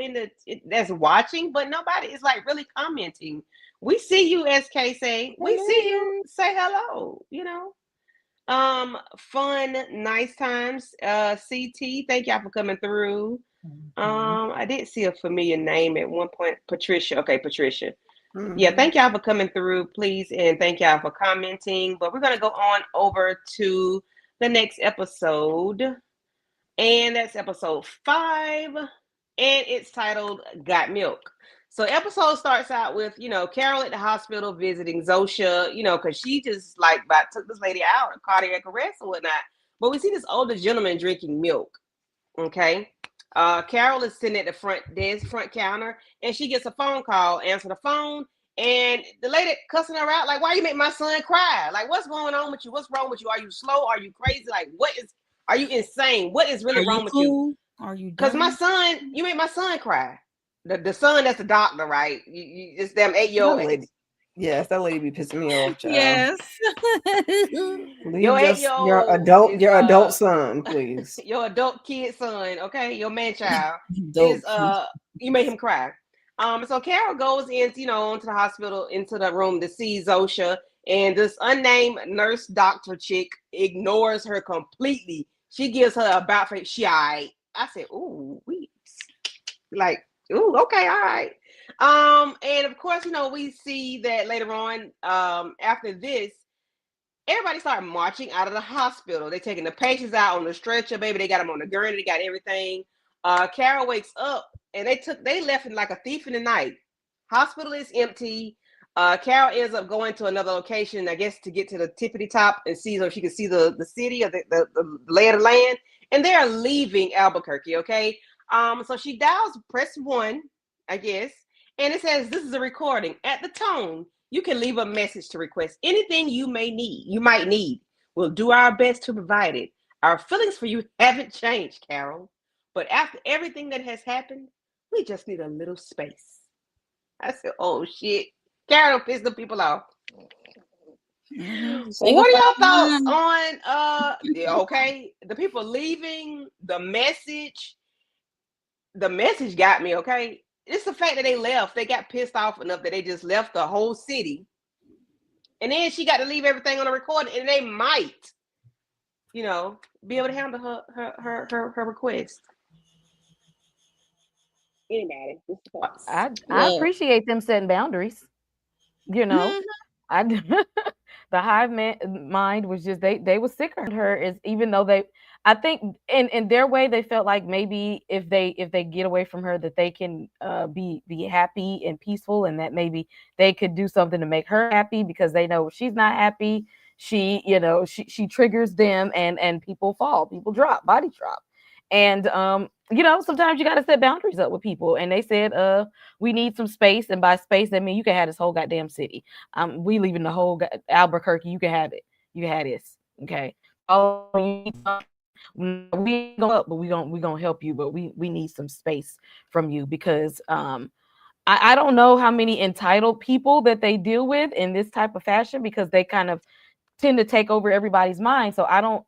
[SPEAKER 3] that's watching, but nobody is like really commenting. We see you, SK say. We see you. Say hello. Fun, nice times. CT, thank y'all for coming through. I did see a familiar name at one point. Patricia. Okay, Patricia. Yeah, thank y'all for coming through, please, and thank y'all for commenting. But we're gonna go on over to the next episode, and that's episode 5, and it's titled "Got Milk." So episode starts out with Carol at the hospital visiting Zosha, because she just like took this lady out of cardiac arrest or whatnot. But we see this older gentleman drinking milk. Okay. Carol is sitting at the front counter, and she gets a phone call. Answer the phone, and the lady cussing her out like, "Why you make my son cry? Like, what's going on with you? What's wrong with you? Are you slow? Are you crazy? Like, are you insane? What is really wrong with you?
[SPEAKER 5] Are you?
[SPEAKER 3] Because my son, you made my son cry. The son that's the doctor, right? It's them 8-year-old lady.
[SPEAKER 4] Yes, that lady be pissing me off, child.
[SPEAKER 5] Yes.
[SPEAKER 4] Leave
[SPEAKER 3] Your
[SPEAKER 4] your
[SPEAKER 3] 8-year-old is
[SPEAKER 4] adult son, please.
[SPEAKER 3] your adult kid son, okay, your man child is
[SPEAKER 5] Dope.
[SPEAKER 3] you made him cry. So Carol goes into into the hospital, into the room to see Zosha, and this unnamed nurse doctor chick ignores her completely. She gives her a about face. She I said, ooh, we like, ooh, okay, all right. And of course, we see that later on, after this, everybody started marching out of the hospital. They're taking the patients out on the stretcher, baby. They got them on the gurney. They got everything. Carol wakes up, and they left like a thief in the night. Hospital is empty. Carol ends up going to another location, I guess, to get to the tippity top and see so she can see the city or the lay of the land. And they are leaving Albuquerque, okay? So she dials press 1, I guess, and it says this is a recording. At the tone, you can leave a message to request anything you might need. We'll do our best to provide it. Our feelings for you haven't changed, Carol. But after everything that has happened, we just need a little space. I said, oh shit. Carol pissed the people off. What are your thoughts on okay, the people leaving, the message? The message got me, okay? It's the fact that they left. They got pissed off enough that they just left the whole city. And then she got to leave everything on the recording, and they might, be able to handle her request. Anybody?
[SPEAKER 6] I appreciate them setting boundaries. I the hive mind was just they was sick of her, is even though I think in their way they felt like maybe if they get away from her that they can be happy and peaceful, and that maybe they could do something to make her happy, because they know if she's not happy, she triggers them, and people drop, bodies drop. And sometimes you got to set boundaries up with people. And they said, we need some space. And by space, I mean you can have this whole goddamn city. We leaving the whole Albuquerque. You can have it. You can have this. Okay. Oh, you need something. We go up, but we gonna help you. But we need some space from you, because I don't know how many entitled people that they deal with in this type of fashion, because they kind of tend to take over everybody's mind. So I don't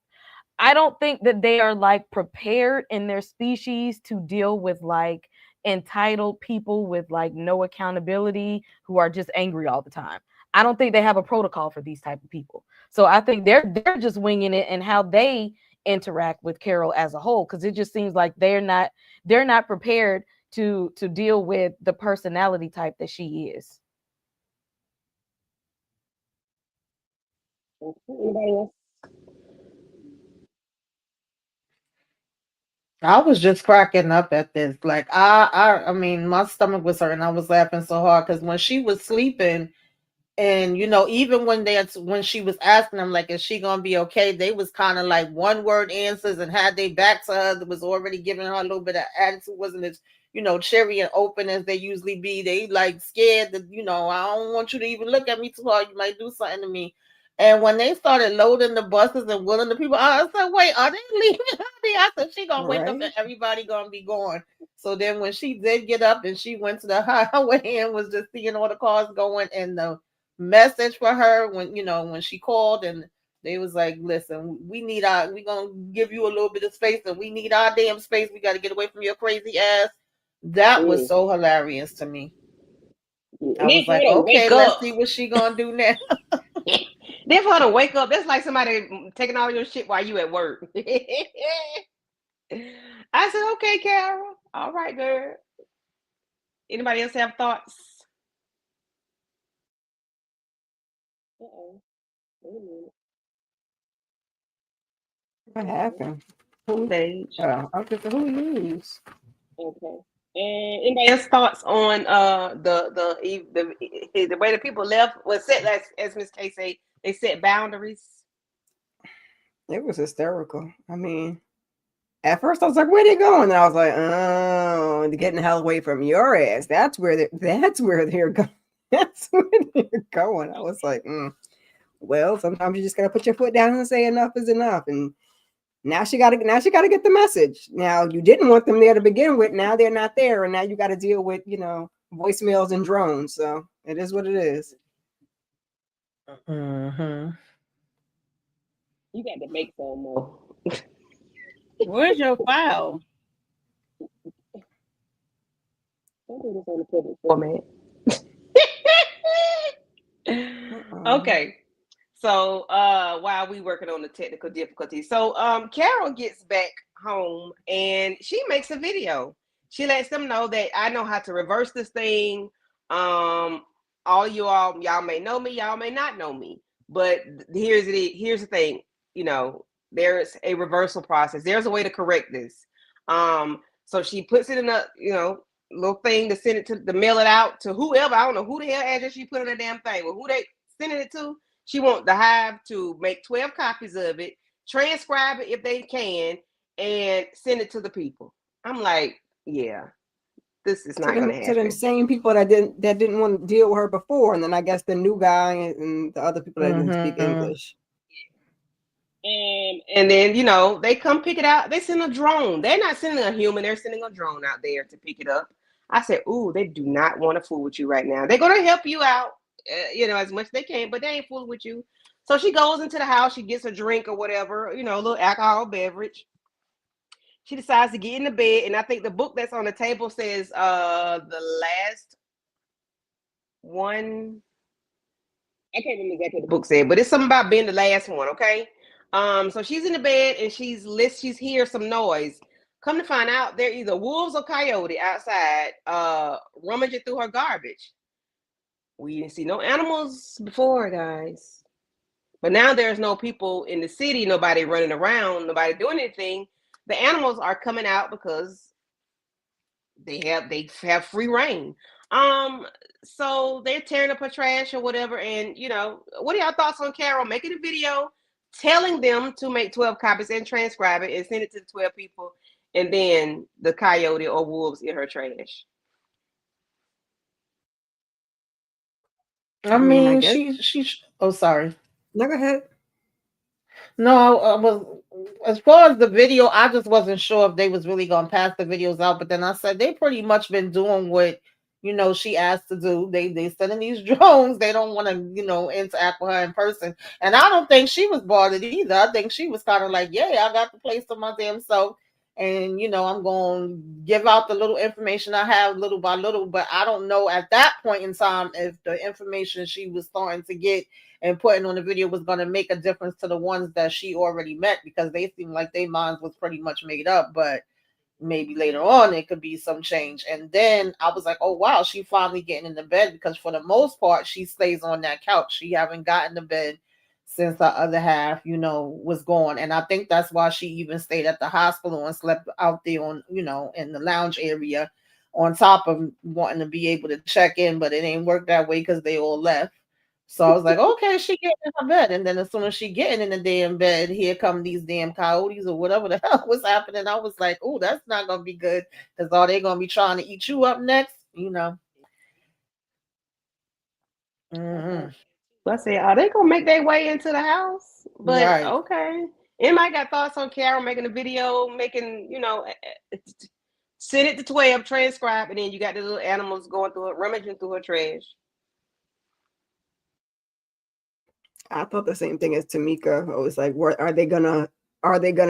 [SPEAKER 6] think that they are like prepared in their species to deal with like entitled people with like no accountability, who are just angry all the time. I don't think they have a protocol for these type of people. So I think they're just winging it and how they interact with Carol as a whole, because it just seems like they're not prepared to deal with the personality type that she is.
[SPEAKER 3] Anybody else?
[SPEAKER 7] I was just cracking up at this. Like I mean, my stomach was hurting. I was laughing so hard because when she was sleeping, and even when she was asking them, like, is she gonna be okay? They was kind of like one word answers, and had they back to her, that was already giving her a little bit of attitude. Wasn't as cherry and open as they usually be. They like scared that I don't want you to even look at me too hard. You might do something to me. And when they started loading the buses and wheeling the people, I said, wait, are they leaving? I said, she gonna wake up and everybody gonna be gone. So then when she did get up and she went to the highway and was just seeing all the cars going, and the message for her when she called, and they was like, listen, we gonna give you a little bit of space, and we need our damn space. We got to get away from your crazy ass. That was so hilarious to me. I was like, okay, let's see what she gonna do now.
[SPEAKER 3] Then for her to wake up, that's like somebody taking all your shit while you at work. I said, okay, Carol. All right, girl. Anybody else have thoughts?
[SPEAKER 4] What happened?
[SPEAKER 3] Stage.
[SPEAKER 4] I'll get the who use.
[SPEAKER 3] Okay. And anybody else thoughts on the way the people left was set, as Miss K say, they set boundaries?
[SPEAKER 4] It was hysterical. I mean, at first I was like, where they going? And I was like, oh, they're getting the hell away from your ass. That's where they're going. That's where they're going. I was like, well, sometimes you just gotta put your foot down and say enough is enough. And now she gotta get the message. Now you didn't want them there to begin with. Now they're not there, and now you got to deal with voicemails and drones. So it is what it is.
[SPEAKER 7] Mm-hmm.
[SPEAKER 3] You got to make some more.
[SPEAKER 5] Where's your file?
[SPEAKER 3] Don't do this on the public format. Okay. So while we working on the technical difficulties. So Carol gets back home and she makes a video. She lets them know that I know how to reverse this thing. All y'all may know me, y'all may not know me. But here's the thing, you know, there's a reversal process. There's a way to correct this. So she puts it in a, you know, little thing to send it to mail it out to whoever. I don't know who the hell address she put on the damn thing, but who they sending it to. She wants the Hive to make 12 copies of it, transcribe it if they can, and send it to the people. I'm like, yeah, this is not going to happen.
[SPEAKER 4] To them same people that didn't want to deal with her before, and then I guess the new guy and the other people that didn't speak English.
[SPEAKER 3] And then, you know, they come pick it out. They send a drone. They're not sending a human. They're sending a drone out there to pick it up. I said, ooh, they do not want to fool with you right now. They're going to help you out, you know, as much as they can, but they ain't fooling with you. So she goes into the house. She gets a drink or whatever, you know, a little alcohol beverage. She decides to get in the bed. And I think the book that's on the table says the last one. I can't remember exactly what the book said, but it's something about being the last one, okay? So she's in the bed and she's hears some noise. Come to find out, they're either wolves or coyote outside, rummaging through her garbage. We didn't see no animals before, guys, but now there's no people in the city, nobody running around, nobody doing anything. The animals are coming out because they have free reign. So they're tearing up her trash or whatever. And you know, what are y'all thoughts on Carol making a video telling them to make 12 copies and transcribe it and send it to the 12 people, and then the coyote or wolves in her trash?
[SPEAKER 7] I mean, she. Oh, sorry.
[SPEAKER 4] No, go ahead.
[SPEAKER 7] No, I was, as far as the video, I just wasn't sure if they was really gonna pass the videos out. But then I said they pretty much been doing what, you know, she asked to do. They sending these drones. They don't want to, you know, interact with her in person. And I don't think she was bothered either. I think she was kind of like, yeah, I got the place to my damn self. And, you know, I'm going to give out the little information I have little by little. But I don't know at that point in time if the information she was starting to get and putting on the video was going to make a difference to the ones that she already met, because they seem like their minds was pretty much made up. But maybe later on it could be some change. And then I was like, oh wow, she finally getting in the bed, because for the most part she stays on that couch. She haven't gotten to bed since the other half, you know, was gone. And I think that's why she even stayed at the hospital and slept out there on, you know, in the lounge area, on top of wanting to be able to check in, but it ain't worked that way because they all left. So I was like, okay, she getting in her bed. And then as soon as she getting in the damn bed, here come these damn coyotes or whatever the hell was happening. I was like, oh, that's not going to be good, because are they going to be trying to eat you up next? You know? Mm-hmm.
[SPEAKER 3] I said, are they going to make their way into the house? But
[SPEAKER 7] Right.
[SPEAKER 3] okay. Anybody got thoughts on Carol making a video, making, you know, send it to 12, transcribe, and then you got the little animals going through it, rummaging through her trash?
[SPEAKER 4] I thought the same thing as Tamika. I was like, what are they gonna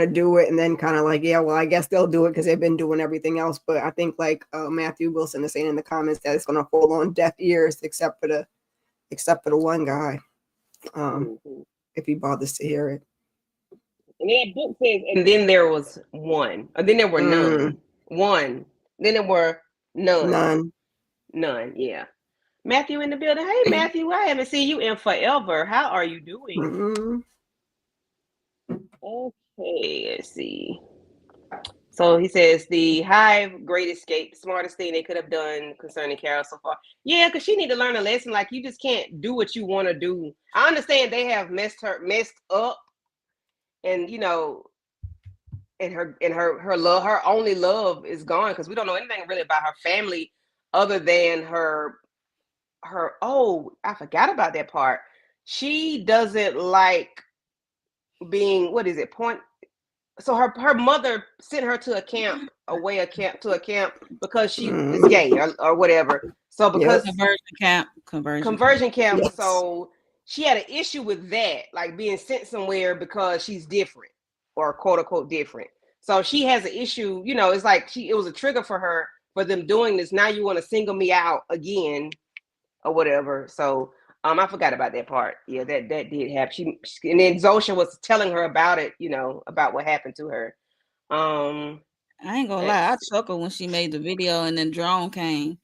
[SPEAKER 4] do it? And then kind of like, yeah, well, I guess they'll do it because they've been doing everything else. But I think like Matthew Wilson is saying in the comments that it's gonna fall on deaf ears, except for the one guy, if he bothers to hear it.
[SPEAKER 3] And that book says, and then there was one, or then there were none. One, then there were none. Yeah. Matthew in the building. Hey, Matthew, I haven't seen you in forever. How are you doing? Okay, let's see. So he says the Hive great escape, the smartest thing they could have done concerning Carol so far. Yeah, because she need to learn a lesson. Like, you just can't do what you want to do. I understand they have messed up, and you know, and her love, her only love is gone, because we don't know anything really about her family other than her. Oh, I forgot about that part. She doesn't like being, what is it, so her mother sent her to a camp, to a camp because she is gay or whatever. So because
[SPEAKER 5] conversion camp.
[SPEAKER 3] Yes. So she had an issue with that, like being sent somewhere because she's different or quote unquote different. So she has an issue, you know, it's like it was a trigger for her for them doing this. Now you want to single me out again or whatever. So I forgot about that part. Yeah, that did happen. And then Zosha was telling her about it, you know, about what happened to her.
[SPEAKER 5] I ain't gonna lie, I chuckled when she made the video and then drone came.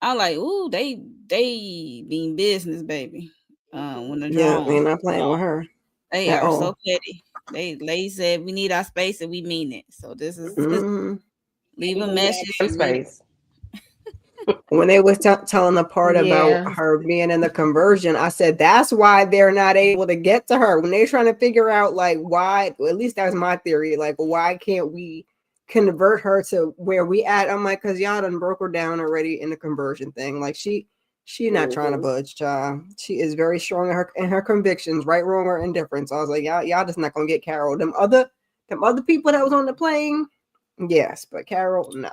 [SPEAKER 5] I like, ooh, they mean business, baby. When the drone,
[SPEAKER 4] they're not playing with her.
[SPEAKER 5] they are so petty. They said we need our space and we mean it. So this is leave a message.
[SPEAKER 3] Space.
[SPEAKER 4] When they was telling the part about her being in the conversion, I said that's why they're not able to get to her when they're trying to figure out like why. Well, at least that's my theory. Like, why can't we convert her to where we at? I'm like, because y'all done broke her down already in the conversion thing. Like she not trying to budge, child. She is very strong in her convictions, right, wrong, or indifference. I was like, y'all just not gonna get Carol. Them other people that was on the plane, yes, but Carol, no.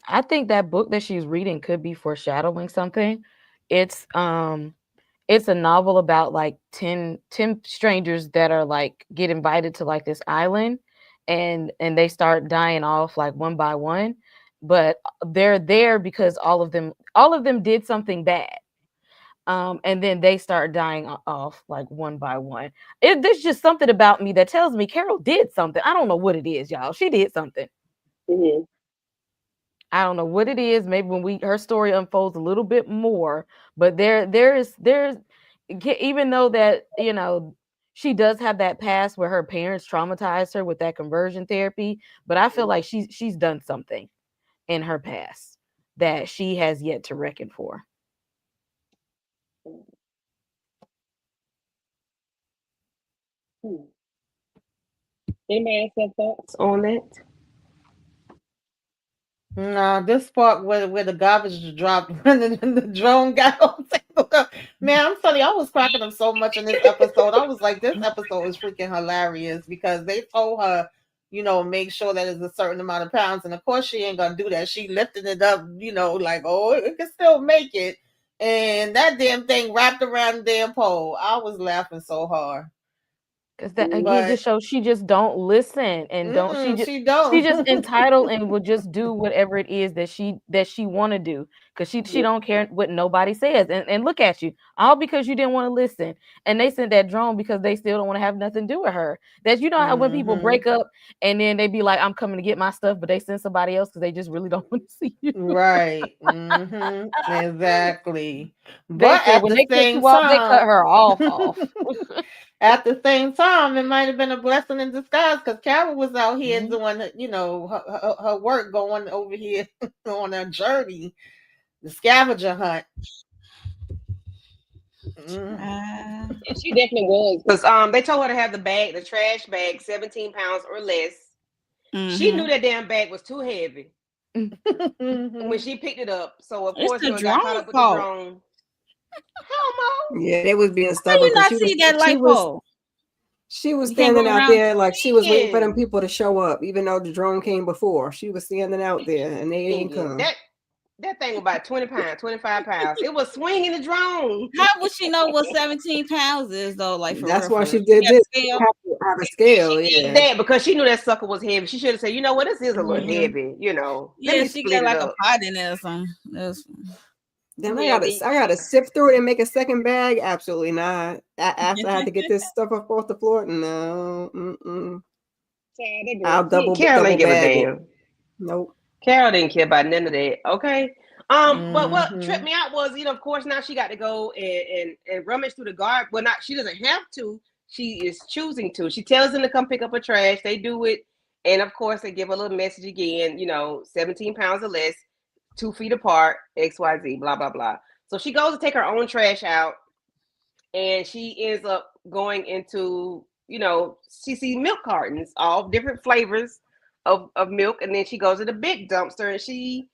[SPEAKER 6] I think that book that she's reading could be foreshadowing something. It's a novel about like 10 strangers that are like get invited to like this island and they start dying off like one by one, but they're there because all of them did something bad. And then they start dying off like one by one. There's just something about me that tells me Carol did something. I don't know what it is, y'all. She did something.
[SPEAKER 3] Mm-hmm.
[SPEAKER 6] I don't know what it is. Maybe when her story unfolds a little bit more, but there's even though that, you know, she does have that past where her parents traumatized her with that conversion therapy, but I feel like she's done something in her past that she has yet to reckon for.
[SPEAKER 3] Anybody else have thoughts on that?
[SPEAKER 7] No, this part where the garbage dropped when the drone got on. Man, I'm telling you, I was cracking up so much in this episode. I was like, this episode is freaking hilarious because they told her, you know, make sure that it's a certain amount of pounds. And of course, she ain't going to do that. She lifted it up, you know, like, oh, it can still make it. And that damn thing wrapped around the damn pole. I was laughing so hard.
[SPEAKER 6] Because that again just shows she just don't listen and
[SPEAKER 7] she don't.
[SPEAKER 6] She just entitled and will just do whatever it is that she want to do because she don't care what nobody says. And look at you, all because you didn't want to listen. And they sent that drone because they still don't want to have nothing to do with her. That, you know how when people break up and then they be like, I'm coming to get my stuff, but they send somebody else because they just really don't want to see you.
[SPEAKER 7] Right. Exactly.
[SPEAKER 6] But at when they cut you off, they cut her off.
[SPEAKER 7] At the same time, it might have been a blessing in disguise because Carol was out here doing, you know, her work, going over here on a journey, the scavenger hunt.
[SPEAKER 3] She definitely was, because they told her to have the trash bag, 17 pounds or less. She knew that damn bag was too heavy when she picked it up. So of course, she got caught up with the drone.
[SPEAKER 4] Yeah, they was being stubborn.
[SPEAKER 5] How you not see that light pole?
[SPEAKER 4] She was standing out there like she was waiting for them people to show up, even though the drone came before. She was standing out there, and they didn't come.
[SPEAKER 3] That thing was about 20 pounds, 25 pounds. It was swinging the drone.
[SPEAKER 5] How would she know what 17 pounds is, though? Like,
[SPEAKER 4] that's why she did this. Have a scale, yeah.
[SPEAKER 3] That because she knew that sucker was heavy. She should have said, you know what, this is a little heavy, you know.
[SPEAKER 5] Yeah, she got like a pot in there or something.
[SPEAKER 4] Then I gotta sift through it and make a second bag. Absolutely not. After I had to get this stuff up off the floor. No. I'll double
[SPEAKER 3] Carol ain't give a damn.
[SPEAKER 4] Nope.
[SPEAKER 3] Carol didn't care about none of that. Okay. But what tripped me out was, you know, of course, now she got to go and rummage through the garbage. Well, she doesn't have to. She is choosing to. She tells them to come pick up her trash. They do it. And of course, they give a little message again, you know, 17 pounds or less, 2 feet apart, XYZ, blah, blah, blah. So she goes to take her own trash out, and she ends up going into, you know, she sees milk cartons, all different flavors of milk, and then she goes to the big dumpster, and she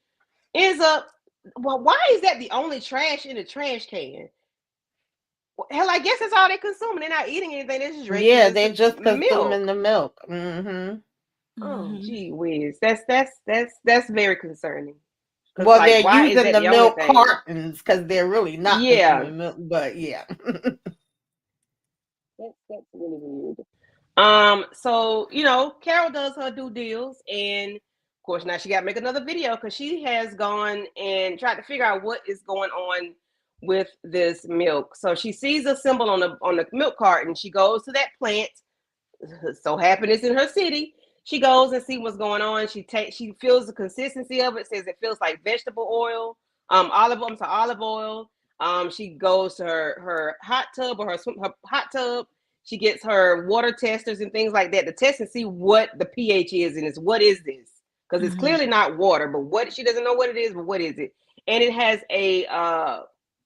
[SPEAKER 3] ends up, well, why is that the only trash in the trash can? Hell, I guess that's all they're consuming. They're not eating anything. They're just drinking.
[SPEAKER 7] Yeah, they're just consuming the milk.
[SPEAKER 3] Oh, gee whiz. That's very concerning.
[SPEAKER 7] Well,
[SPEAKER 3] like,
[SPEAKER 7] they're
[SPEAKER 3] why is
[SPEAKER 7] using
[SPEAKER 3] that
[SPEAKER 7] the
[SPEAKER 3] the only
[SPEAKER 7] milk
[SPEAKER 3] thing?
[SPEAKER 7] cartons because they're really not
[SPEAKER 3] Yeah,
[SPEAKER 7] consuming milk. But yeah.
[SPEAKER 3] that's really weird. So Carol does her due deals, and of course now she got to make another video because she has gone and tried to figure out what is going on with this milk. So she sees a symbol on the milk carton. She goes to that plant. So happen it's in her city. She goes and see what's going on. She feels the consistency of it. Says it feels like vegetable oil, olive oil. She goes to her hot tub or her hot tub. She gets her water testers and things like that to test and see what the pH is and what is this? Because it's clearly not water, but what she doesn't know what it is, but what is it? And it has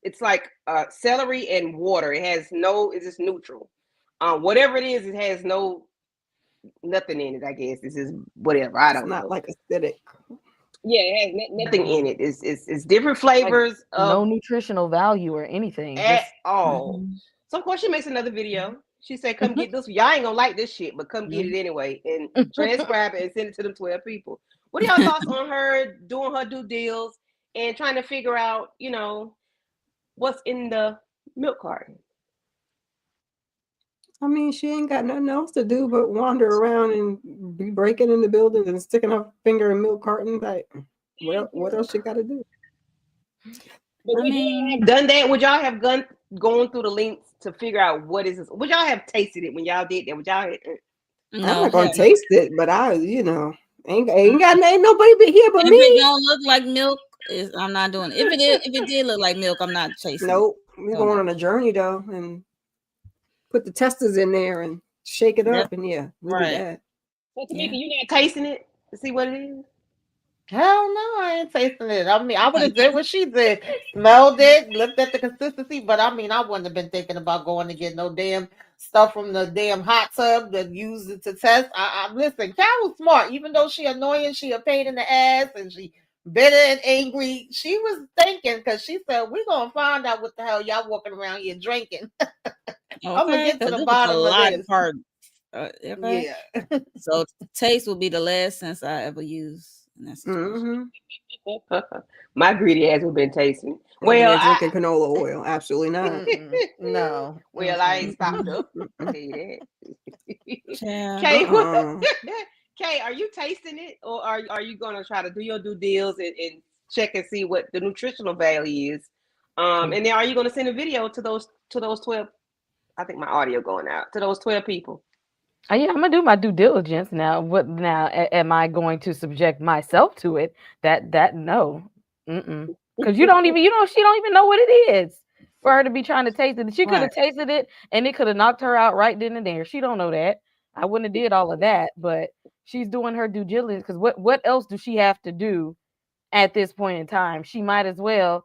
[SPEAKER 3] it's like celery and water. It's just neutral. Whatever it is, it has nothing in it. I guess this is whatever. I don't
[SPEAKER 4] It's not
[SPEAKER 3] know.
[SPEAKER 4] like acidic.
[SPEAKER 3] Yeah, it has nothing in it. It's different flavors
[SPEAKER 6] No
[SPEAKER 3] of
[SPEAKER 6] nutritional value or anything.
[SPEAKER 3] at
[SPEAKER 6] Just
[SPEAKER 3] all. So of course she makes another video. She said, "Come get this. Y'all ain't gonna like this shit, but come get it anyway and transcribe it and send it to them 12 people." What are y'all thoughts on her doing her due deals and trying to figure out, what's in the milk carton?
[SPEAKER 4] I mean, she ain't got nothing else to do but wander around and be breaking into buildings and sticking her finger in milk cartons. Like, what else she got to do?
[SPEAKER 3] But would y'all have done that? Would y'all have gone through the links to figure out what is this? Would y'all have tasted it when y'all did that? Would y'all?
[SPEAKER 4] I'm not gonna taste it, but ain't nobody but here but
[SPEAKER 5] If
[SPEAKER 4] me.
[SPEAKER 5] it don't look like milk, I'm not doing it. If it did look like milk, I'm not chasing it.
[SPEAKER 4] Nope. We're going on a journey though, and put the testers in there and shake it up, and we'll do that.
[SPEAKER 3] So Tamika, you not tasting it to see what it is?
[SPEAKER 7] Hell no, I ain't tasting it. I mean, I would have did what she did. Smelled it, looked at the consistency, but I mean, I wouldn't have been thinking about going to get no damn stuff from the damn hot tub to use it to test. I listen, Carol's smart. Even though she annoying, she a pain in the ass, and she bitter and angry. She was thinking because she said, "We're gonna find out what the hell y'all walking around here drinking." I'm gonna get to the bottom of this.
[SPEAKER 5] Okay.
[SPEAKER 7] Yeah.
[SPEAKER 5] So taste will be the last sense I ever use.
[SPEAKER 3] My greedy ass would have been tasting.
[SPEAKER 4] Well, drinking canola oil, absolutely not.
[SPEAKER 7] No.
[SPEAKER 3] Well, I ain't stopped up. I'll tell you that. Kay, are you tasting it, or are you gonna try to do your due deals and check and see what the nutritional value is? And then are you gonna send a video to those 12? I think my audio going out to those 12 people.
[SPEAKER 6] Yeah, I'm gonna do my due diligence now. What now? Am I going to subject myself to it? That no, because she don't even know what it is for her to be trying to taste it. She could have tasted it and it could have knocked her out right then and there. She don't know that. I wouldn't have did all of that, but she's doing her due diligence because what else does she have to do at this point in time? She might as well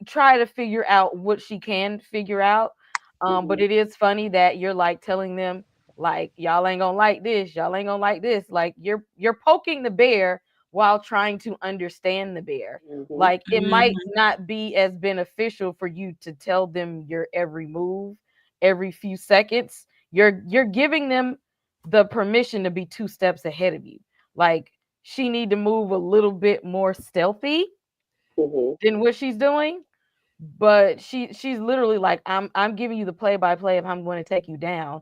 [SPEAKER 6] try to figure out what she can figure out. But it is funny that you're like telling them like y'all ain't gonna like this, y'all ain't gonna like this. Like you're poking the bear while trying to understand the bear. Like it might not be as beneficial for you to tell them your every move every few seconds. You're giving them the permission to be 2 steps ahead of you. Like she need to move a little bit more stealthy than what she's doing. But she's literally like, I'm giving you the play-by-play if I'm going to take you down,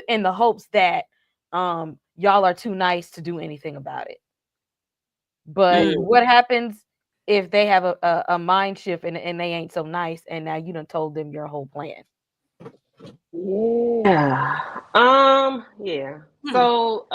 [SPEAKER 6] in the hopes that y'all are too nice to do anything about it. But what happens if they have a mind shift and they ain't so nice, and now you done told them your whole plan?
[SPEAKER 3] Yeah. Yeah. So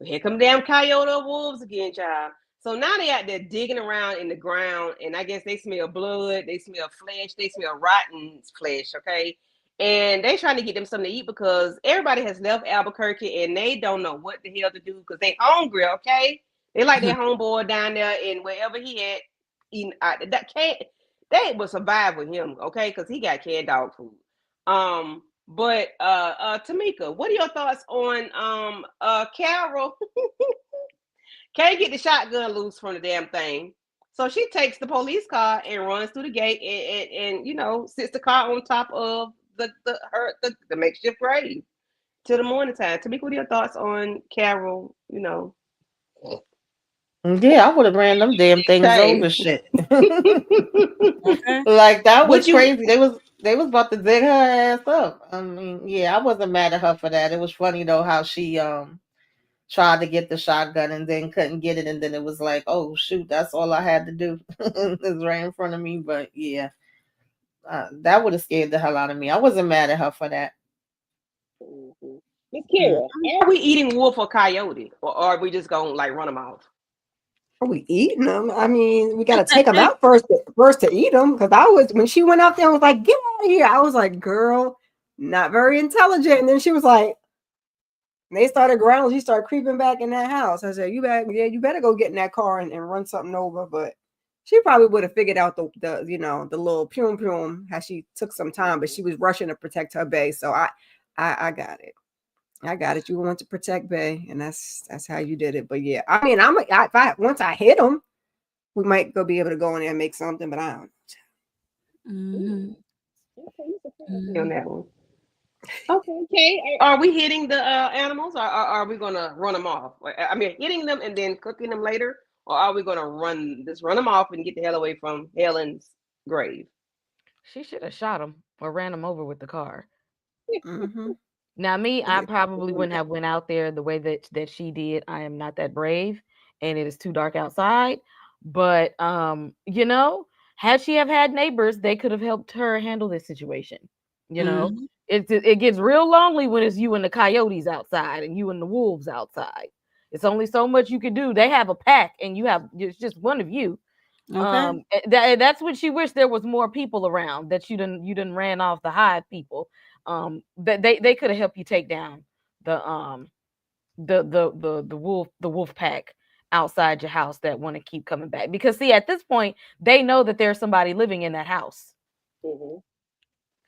[SPEAKER 3] here come damn coyote or wolves again, child. So now they out there digging around in the ground, and I guess they smell blood, they smell flesh, they smell rotten flesh, okay? And they trying to get them something to eat because everybody has left Albuquerque and they don't know what the hell to do because they hungry, okay? They like their homeboy down there and wherever he at, eating they will survive with him, okay? Because he got canned dog food. But Tamika, what are your thoughts on Carol? Can't get the shotgun loose from the damn thing. So she takes the police car and runs through the gate and sits the car on top of the makeshift grave till the morning time. Tamika, what are your thoughts on Carol?
[SPEAKER 7] Yeah, I would have ran them damn things
[SPEAKER 3] Same.
[SPEAKER 7] over shit.
[SPEAKER 5] Okay.
[SPEAKER 7] Like that
[SPEAKER 3] Would
[SPEAKER 7] was
[SPEAKER 3] you?
[SPEAKER 7] crazy. They was about to dig her ass up. I mean, yeah, I wasn't mad at her for that. It was funny though how she tried to get the shotgun and then couldn't get it, and then it was like, oh shoot, that's all I had to do. It's right in front of me. But yeah, that would have scared the hell out of me. I wasn't mad at her for that.
[SPEAKER 3] Mhm. Miss Kira, are we eating wolf or coyote, or are we just gonna like run them off?
[SPEAKER 4] Are we eating them? I mean, we got to take them out first to eat them. Because I was, when she went out there, I was like, get out of here. I was like, girl, not very intelligent. And then she was like, they started growling. She started creeping back in that house. I said, you better go get in that car and run something over. But she probably would have figured out the the little pum how she took some time, but she was rushing to protect her bae. So I got it. I got it. You want to protect Bay, and that's how you did it. But yeah, I mean, once I hit him, we might be able to go in there and make something. But I don't.
[SPEAKER 5] Mm-hmm.
[SPEAKER 3] Okay, you surprised me on that one. Okay. Are we hitting the animals, or are we gonna run them off? I mean, hitting them and then cooking them later, or are we gonna run them off and get the hell away from Helen's grave?
[SPEAKER 6] She should have shot him or ran him over with the car.
[SPEAKER 4] Mm-hmm.
[SPEAKER 6] Now, me, I probably wouldn't have went out there the way that she did. I am not that brave, and it is too dark outside. But had she have had neighbors, they could have helped her handle this situation. You know,
[SPEAKER 5] Mm-hmm.
[SPEAKER 6] it gets real lonely when it's you and the coyotes outside and you and the wolves outside. It's only so much you can do. They have a pack, and it's just one of you.
[SPEAKER 5] Okay.
[SPEAKER 6] That's what she wished there was more people around, that you didn't ran off the hive people. That they could have helped you take down the wolf pack outside your house that want to keep coming back, because see, at this point they know that there's somebody living in that house.
[SPEAKER 3] Mm-hmm.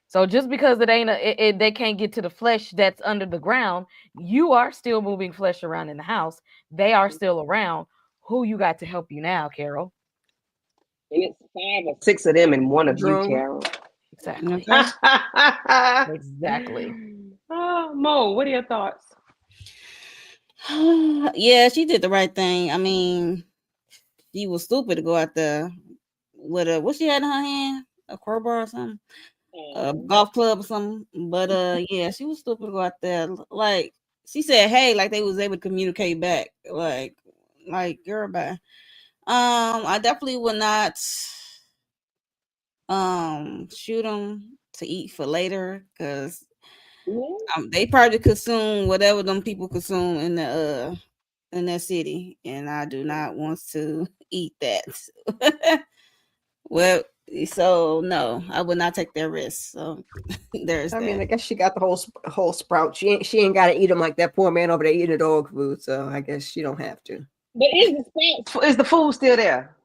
[SPEAKER 6] So just because they can't get to the flesh that's under the ground, you are still moving flesh around in the house. They are still around. Who you got to help you now, Carol?
[SPEAKER 3] And it's 5 or 6 of them and one of you,
[SPEAKER 4] Drone.
[SPEAKER 3] Carol.
[SPEAKER 6] Exactly.
[SPEAKER 5] Okay.
[SPEAKER 6] Exactly.
[SPEAKER 3] Oh, Mo, what are your thoughts?
[SPEAKER 5] Yeah, she did the right thing. I mean, she was stupid to go out there with what she had in her hand, a crowbar or something, a golf club or something. But yeah, she was stupid to go out there. Like she said, hey, like they was able to communicate back. Like girl, bye. I definitely would not shoot them to eat for later, because they probably consume whatever them people consume in that city, and I do not want to eat that. Well, so no, I would not take their risk. So there's
[SPEAKER 4] I mean,
[SPEAKER 5] that.
[SPEAKER 4] I guess she got the whole sprout. She ain't got to eat them like that poor man over there eating the dog food. So I guess she don't have to.
[SPEAKER 3] But is the food still there?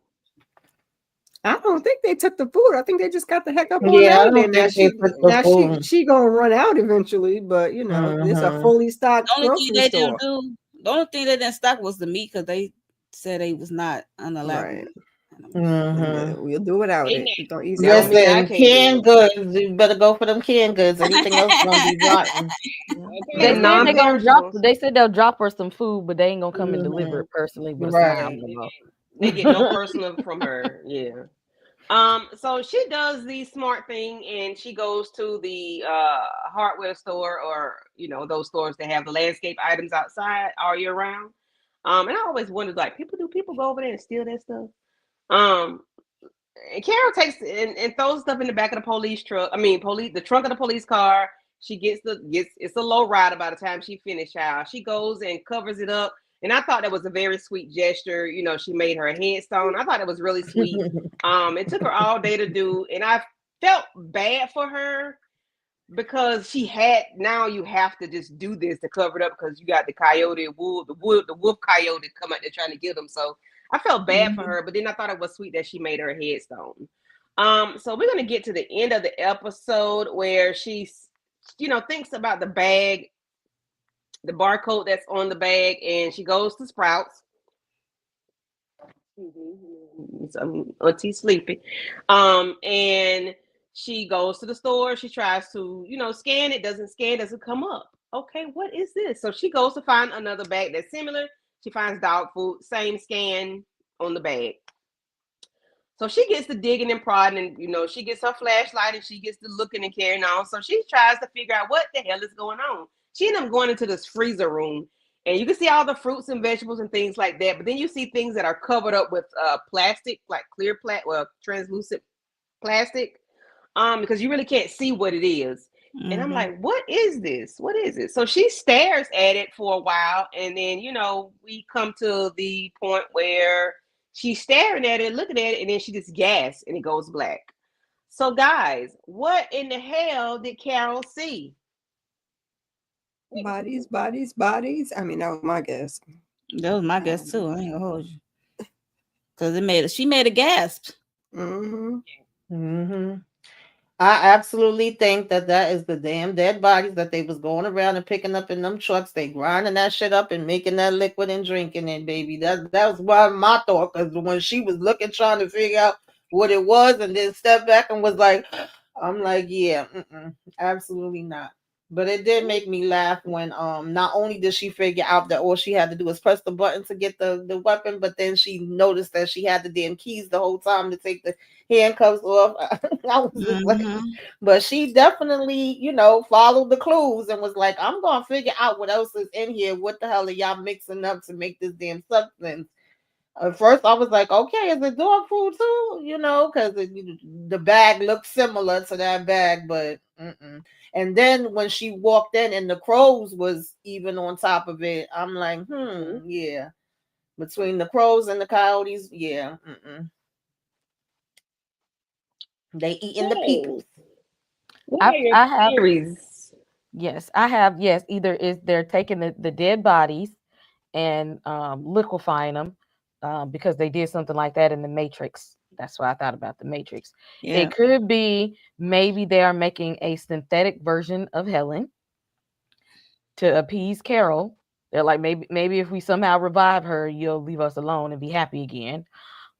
[SPEAKER 4] I don't think they took the food. I think they just got the heck up on
[SPEAKER 7] Yeah, I
[SPEAKER 4] out of there.
[SPEAKER 7] don't think they took the food.
[SPEAKER 4] She gonna run out eventually, but it's a fully stocked
[SPEAKER 5] The only thing
[SPEAKER 4] grocery
[SPEAKER 5] they
[SPEAKER 4] store.
[SPEAKER 5] didn't do, the only thing they didn't stock was the meat, because they said they was not unallowed.
[SPEAKER 4] Right.
[SPEAKER 7] Mm-hmm.
[SPEAKER 4] We'll do without it. We don't eat
[SPEAKER 3] That don't mean I
[SPEAKER 7] Listen,
[SPEAKER 3] can't do
[SPEAKER 7] canned
[SPEAKER 3] it.
[SPEAKER 7] goods. You better go for them canned goods. Anything else gonna be rotten.
[SPEAKER 6] They
[SPEAKER 3] Okay,
[SPEAKER 6] said they're gonna drop.
[SPEAKER 3] non-perishables.
[SPEAKER 6] They said they'll drop her some food, but they ain't gonna come and deliver
[SPEAKER 7] Mhm.
[SPEAKER 6] it personally with a smile.
[SPEAKER 7] Right.
[SPEAKER 3] They get no personal from her. Yeah. So she does the smart thing and she goes to the hardware store, or those stores that have the landscape items outside all year round. And I always wondered, like, do people go over there and steal that stuff? And Carol takes and throws stuff in the back of the police truck. I mean, the trunk of the police car. She gets it's a low rider by the time she finished out. She goes and covers it up. And I thought that was a very sweet gesture. She made her a headstone. I thought it was really sweet. It took her all day to do, and I felt bad for her because now you have to just do this to cover it up because you got the coyote the wolf coyote come out there trying to get them. So I felt bad for her, but then I thought it was sweet that she made her a headstone. So we're gonna get to the end of the episode where she's thinks about the bag, the barcode that's on the bag, and she goes to Sprouts. Auntie sleepy. And she goes to the store. She tries to, scan it. Doesn't come up. Okay, what is this? So she goes to find another bag that's similar. She finds dog food, same scan on the bag. So she gets to digging and prodding, and she gets her flashlight and she gets to looking and carrying on. So she tries to figure out what the hell is going on. She ends up going into this freezer room, and you can see all the fruits and vegetables and things like that. But then you see things that are covered up with plastic, like clear translucent plastic, because you really can't see what it is. Mm-hmm. And I'm like, what is this? What is it? So she stares at it for a while, and then we come to the point where she's staring at it, looking at it, and then she just gasps and it goes black. So guys, what in the hell did Carol see?
[SPEAKER 4] Bodies, bodies, bodies. I mean, that was my guess.
[SPEAKER 5] That was my guess too. I ain't gonna hold you. Because she made a gasp.
[SPEAKER 4] Mm-hmm.
[SPEAKER 7] Mm-hmm. I absolutely think that is the damn dead bodies that they was going around and picking up in them trucks. They grinding that shit up and making that liquid and drinking it, baby. That was why my thought, because when she was looking, trying to figure out what it was, and then stepped back and was like, I'm like, yeah, absolutely not. But it did make me laugh when not only did she figure out that all she had to do was press the button to get the weapon, but then she noticed that she had the damn keys the whole time to take the handcuffs off. I was just like, but she definitely, followed the clues and was like, I'm gonna figure out what else is in here. What the hell are y'all mixing up to make this damn substance? At first, I was like, okay, is it dog food too? Because the bag looked similar to that bag, but And then when she walked in and the crows was even on top of it, I'm like, yeah. Between the crows and the coyotes, yeah. They eating the people.
[SPEAKER 3] What are your theories?
[SPEAKER 6] Yes, I have. Yes, either is they're taking the dead bodies and liquefying them because they did something like that in the Matrix. That's why I thought about the Matrix. Yeah. It could be maybe they are making a synthetic version of Helen to appease Carol. They're like, maybe if we somehow revive her, you'll leave us alone and be happy again.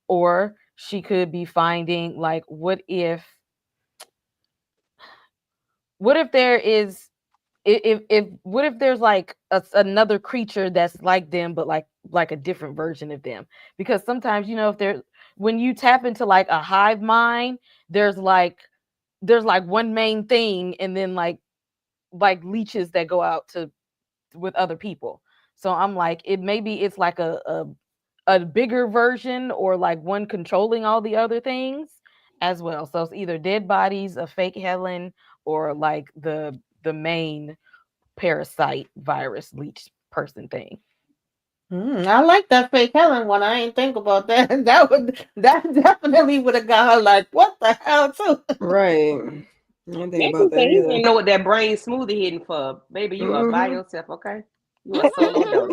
[SPEAKER 6] Or she could be finding, like, what if there is what if there's like another creature that's like them, but like a different version of them? Because sometimes, if when you tap into like a hive mind, there's like one main thing, and then like leeches that go out with other people. So I'm like, maybe it's like a bigger version, or like one controlling all the other things as well. So it's either dead bodies, a fake Helen, or like the main parasite virus leech person thing.
[SPEAKER 7] I like that fake Helen one. I ain't think about that. That definitely would have got her like, what the hell too?
[SPEAKER 4] Right. I didn't think about that
[SPEAKER 3] either.
[SPEAKER 4] either.
[SPEAKER 3] You know what that brain smoothie hitting for, baby? You are by yourself, okay? You are solo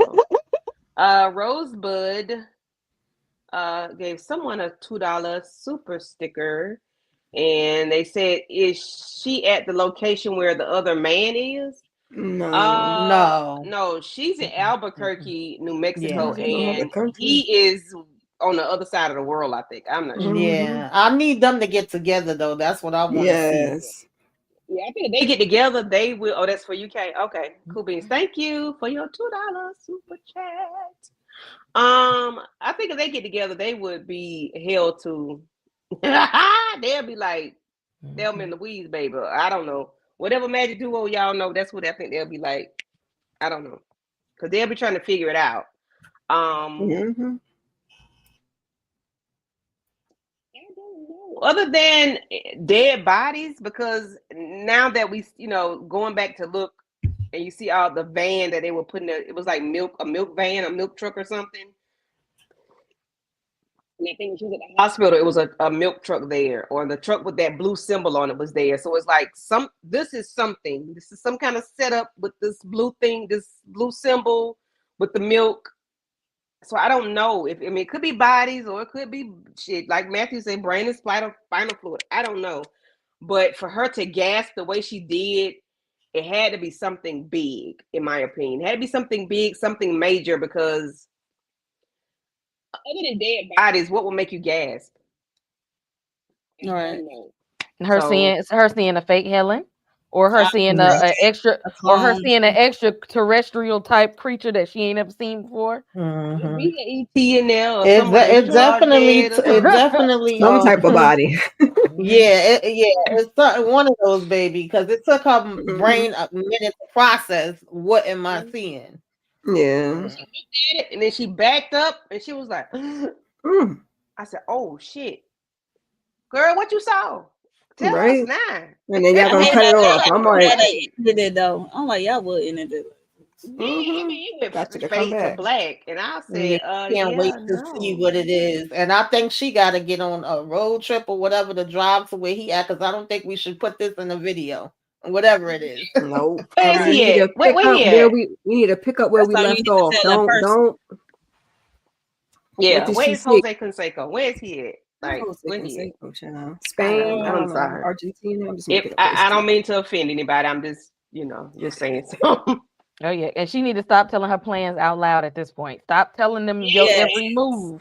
[SPEAKER 3] dolo. Rosebud gave someone a $2 super sticker, and they said, "Is she at the location where the other man is?" No. She's in Albuquerque, New Mexico, and he is on the other side of the world, I think. I'm not sure.
[SPEAKER 7] Yeah, I need them to get together though. That's what I want to see.
[SPEAKER 3] Yeah, I think if they get together, they will. Oh, that's for UK. Okay, cool beans. Thank you for your $2 super chat. I think if they get together, they would be held to. They'll be like Thelma and Louise, baby. I don't know. Whatever magic duo y'all know, that's what I think they'll be like. I don't know, because they'll be trying to figure it out. Other than dead bodies, because now that we, going back to look, and you see all the van that they were putting there, it was like a milk van, a milk truck or something. And I think she was at the hospital, it was a milk truck there, or the truck with that blue symbol on it was there. So it's like this is some kind of setup with this blue thing, this blue symbol with the milk. So I don't know it could be bodies, or it could be shit. Like Matthew said, brain and spinal fluid. I don't know. But for her to gasp the way she did, it had to be something big, in my opinion. It had to be something big, something major, because other than dead bodies, what will make you gasp?
[SPEAKER 6] All right. Her seeing a fake Helen. or her seeing a extra,
[SPEAKER 7] a
[SPEAKER 6] or her
[SPEAKER 7] clone.
[SPEAKER 6] seeing an extraterrestrial type creature that she ain't ever seen before.
[SPEAKER 7] Mhm.
[SPEAKER 3] Be an ET in there or
[SPEAKER 7] It,
[SPEAKER 3] some
[SPEAKER 7] it definitely,
[SPEAKER 3] extraordinary or something.
[SPEAKER 4] Some type of body.
[SPEAKER 7] yeah, it's one of those, baby, because it took her brain a minute to process what am I seeing.
[SPEAKER 4] Yeah.
[SPEAKER 3] She did it, and then she backed up, and she was like, I said, "Oh shit, girl, what you saw? Tell
[SPEAKER 4] Right.
[SPEAKER 3] us now."
[SPEAKER 4] And then y'all gonna cut it off. I'm like,
[SPEAKER 5] though. I'm like, y'all would end it.
[SPEAKER 3] Yeah, I mean, it
[SPEAKER 4] got you
[SPEAKER 3] went
[SPEAKER 4] to come
[SPEAKER 3] fade to
[SPEAKER 4] back.
[SPEAKER 3] black, and I
[SPEAKER 7] Yeah,
[SPEAKER 3] said,
[SPEAKER 7] can't wait
[SPEAKER 3] yeah,
[SPEAKER 7] to see
[SPEAKER 3] no.
[SPEAKER 7] what it is. And I think she got to get on a road trip or whatever to drive to where he at, because I don't think we should put this in a video, whatever it is.
[SPEAKER 4] Nope.
[SPEAKER 3] Where is
[SPEAKER 4] We
[SPEAKER 3] he
[SPEAKER 4] need to
[SPEAKER 3] at? Where
[SPEAKER 4] pick up
[SPEAKER 3] he
[SPEAKER 4] where
[SPEAKER 3] at?
[SPEAKER 4] we need to pick up where we
[SPEAKER 5] That's all you
[SPEAKER 4] left
[SPEAKER 5] need to
[SPEAKER 4] off.
[SPEAKER 5] tell that person.
[SPEAKER 4] Don't.
[SPEAKER 3] Yeah,
[SPEAKER 4] What did
[SPEAKER 3] where
[SPEAKER 4] she
[SPEAKER 3] is
[SPEAKER 4] say?
[SPEAKER 3] Jose Canseco? Where is he at? Like,
[SPEAKER 4] Jose
[SPEAKER 3] where he at?
[SPEAKER 4] Canseco, child.
[SPEAKER 3] I
[SPEAKER 4] Spain.
[SPEAKER 3] don't know.
[SPEAKER 4] I
[SPEAKER 3] I'm
[SPEAKER 4] don't know.
[SPEAKER 3] sorry.
[SPEAKER 4] Argentina. I'm just
[SPEAKER 3] If
[SPEAKER 4] making up places.
[SPEAKER 3] I don't mean to offend anybody, I'm just just saying something.
[SPEAKER 6] Oh yeah, and she need to stop telling her plans out loud at this point. Stop telling them your
[SPEAKER 5] Yes.
[SPEAKER 6] every move.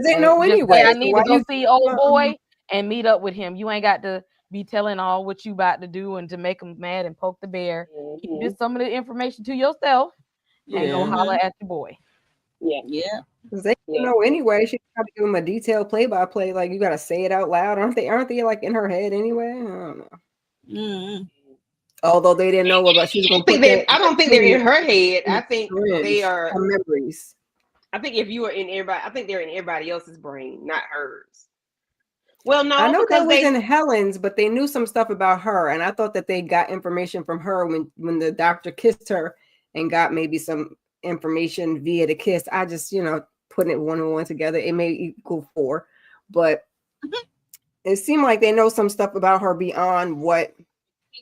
[SPEAKER 4] They
[SPEAKER 6] And
[SPEAKER 4] know
[SPEAKER 6] just
[SPEAKER 4] anyway.
[SPEAKER 6] say, I
[SPEAKER 4] So
[SPEAKER 6] need
[SPEAKER 4] why
[SPEAKER 6] to go
[SPEAKER 4] you?
[SPEAKER 6] see old boy and meet up with him. You ain't got to be telling all what you about to do and to make them mad and poke the bear. Keep just some of the information to yourself and go holler at your boy.
[SPEAKER 3] Yeah.
[SPEAKER 5] Yeah.
[SPEAKER 4] They know anyway. She got to give them a detailed play-by-play. Like you got to say it out loud. Aren't they like in her head anyway? I don't know.
[SPEAKER 5] Mm-hmm.
[SPEAKER 4] Although they didn't know about, she's gonna put that.
[SPEAKER 3] I don't think they're in her head. I think they
[SPEAKER 4] her
[SPEAKER 3] are.
[SPEAKER 4] memories.
[SPEAKER 3] I think if you were in everybody, I think they're in everybody else's brain, not hers. Well, no,
[SPEAKER 4] I know
[SPEAKER 3] because
[SPEAKER 4] that was in Helen's, but they knew some stuff about her, and I thought that they got information from her when the doctor kissed her and got maybe some information via the kiss. I just putting it one and one together, it may equal 4, but it seemed like they know some stuff about her beyond what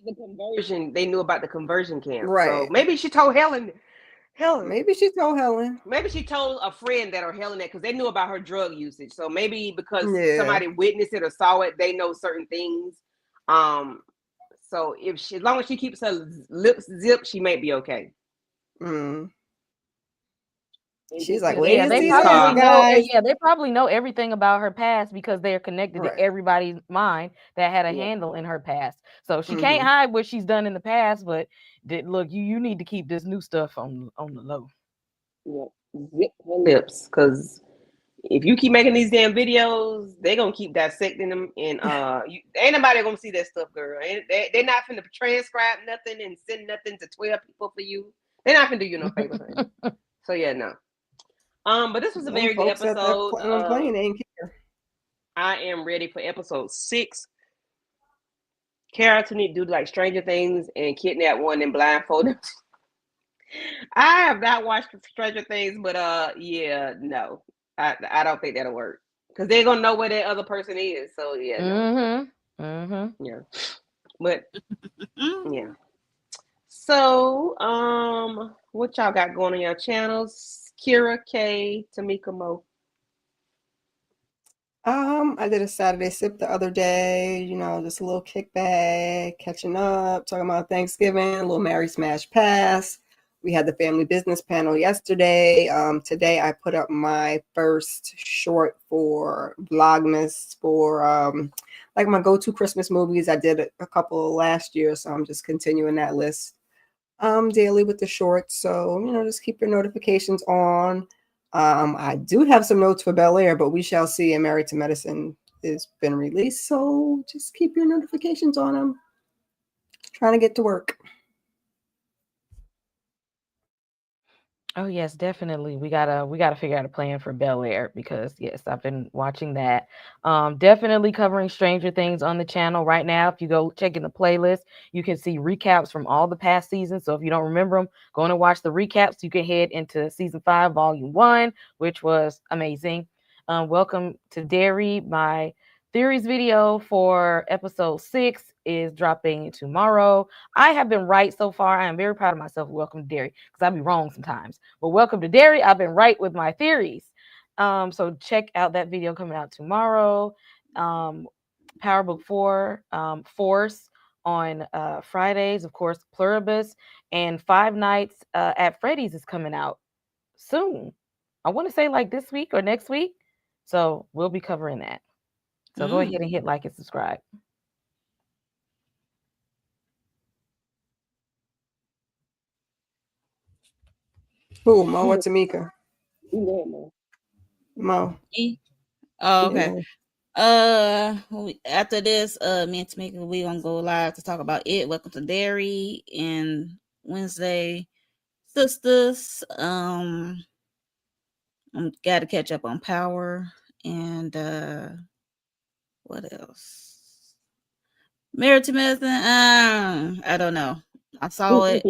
[SPEAKER 3] the conversion. They knew about the conversion camp,
[SPEAKER 4] right.
[SPEAKER 3] So maybe she told Helen.
[SPEAKER 4] Maybe she told Helen.
[SPEAKER 3] Maybe she told a friend that or Helen that because they knew about her drug usage. So maybe because
[SPEAKER 4] Yeah.
[SPEAKER 3] somebody witnessed it or saw it, they know certain things. So as long as she keeps her lips zipped, she might be okay.
[SPEAKER 4] She's like,
[SPEAKER 6] Yeah,
[SPEAKER 4] wait,
[SPEAKER 6] they probably know. Yeah, they probably know everything about her past because they're connected to everybody's mind that had a handle in her past. So she can't hide what she's done in the past. But look, you need to keep this new stuff on the low.
[SPEAKER 3] Yeah, zip her lips, because if you keep making these damn videos, they're gonna keep dissecting them, and ain't nobody gonna see that stuff, girl. They're not finna transcribe nothing and send nothing to 12 people for you. They're not finna do you no favor, honey. So yeah, no. But this was a very good episode.
[SPEAKER 4] On the plane, they ain't care.
[SPEAKER 3] I am ready for episode 6. Kara to need to do like Stranger Things and kidnap one and blindfold them. I have not watched Stranger Things, but yeah, no, I don't think that'll work because they're gonna know where that other person is. So yeah, no. Yeah, but yeah. So what y'all got going on your channels? Kira K, Tamika Mo.
[SPEAKER 4] I did a Saturday sip the other day, just a little kickback, catching up, talking about Thanksgiving, a little Mary Smash Pass. We had the family business panel yesterday. Today I put up my first short for Vlogmas for like my go-to Christmas movies. I did a couple last year, so I'm just continuing that list daily with the shorts. So, just keep your notifications on. I do have some notes for Bel Air, but we shall see. And Married to Medicine has been released, so just keep your notifications on them. Trying to get to work.
[SPEAKER 6] Oh yes, definitely. We gotta figure out a plan for Bel Air because yes, I've been watching that. Definitely covering Stranger Things on the channel right now. If you go check in the playlist, you can see recaps from all the past seasons. So if you don't remember them, go and watch the recaps. You can head into season 5, volume 1, which was amazing. Welcome to Derry. My theories video for episode 6 is dropping tomorrow. I have been right so far. I am very proud of myself. Welcome to Derry, because I'll be wrong sometimes. But welcome to Derry. I've been right with my theories. So check out that video coming out tomorrow. Power Book 4, Force on Fridays, of course, Pluribus, and Five Nights at Freddy's is coming out soon. I want to say like this week or next week. So we'll be covering that. So go ahead and hit like and subscribe.
[SPEAKER 4] Who, Mo or Tamika?
[SPEAKER 3] Mo.
[SPEAKER 4] Mo.
[SPEAKER 5] Oh, okay.
[SPEAKER 4] Yeah.
[SPEAKER 5] After this, me and Tamika, we gonna go live to talk about it. Welcome to Dairy and Wednesday Sisters. I'm gotta catch up on Power and what else? Married to Medicine. I don't know. I saw it.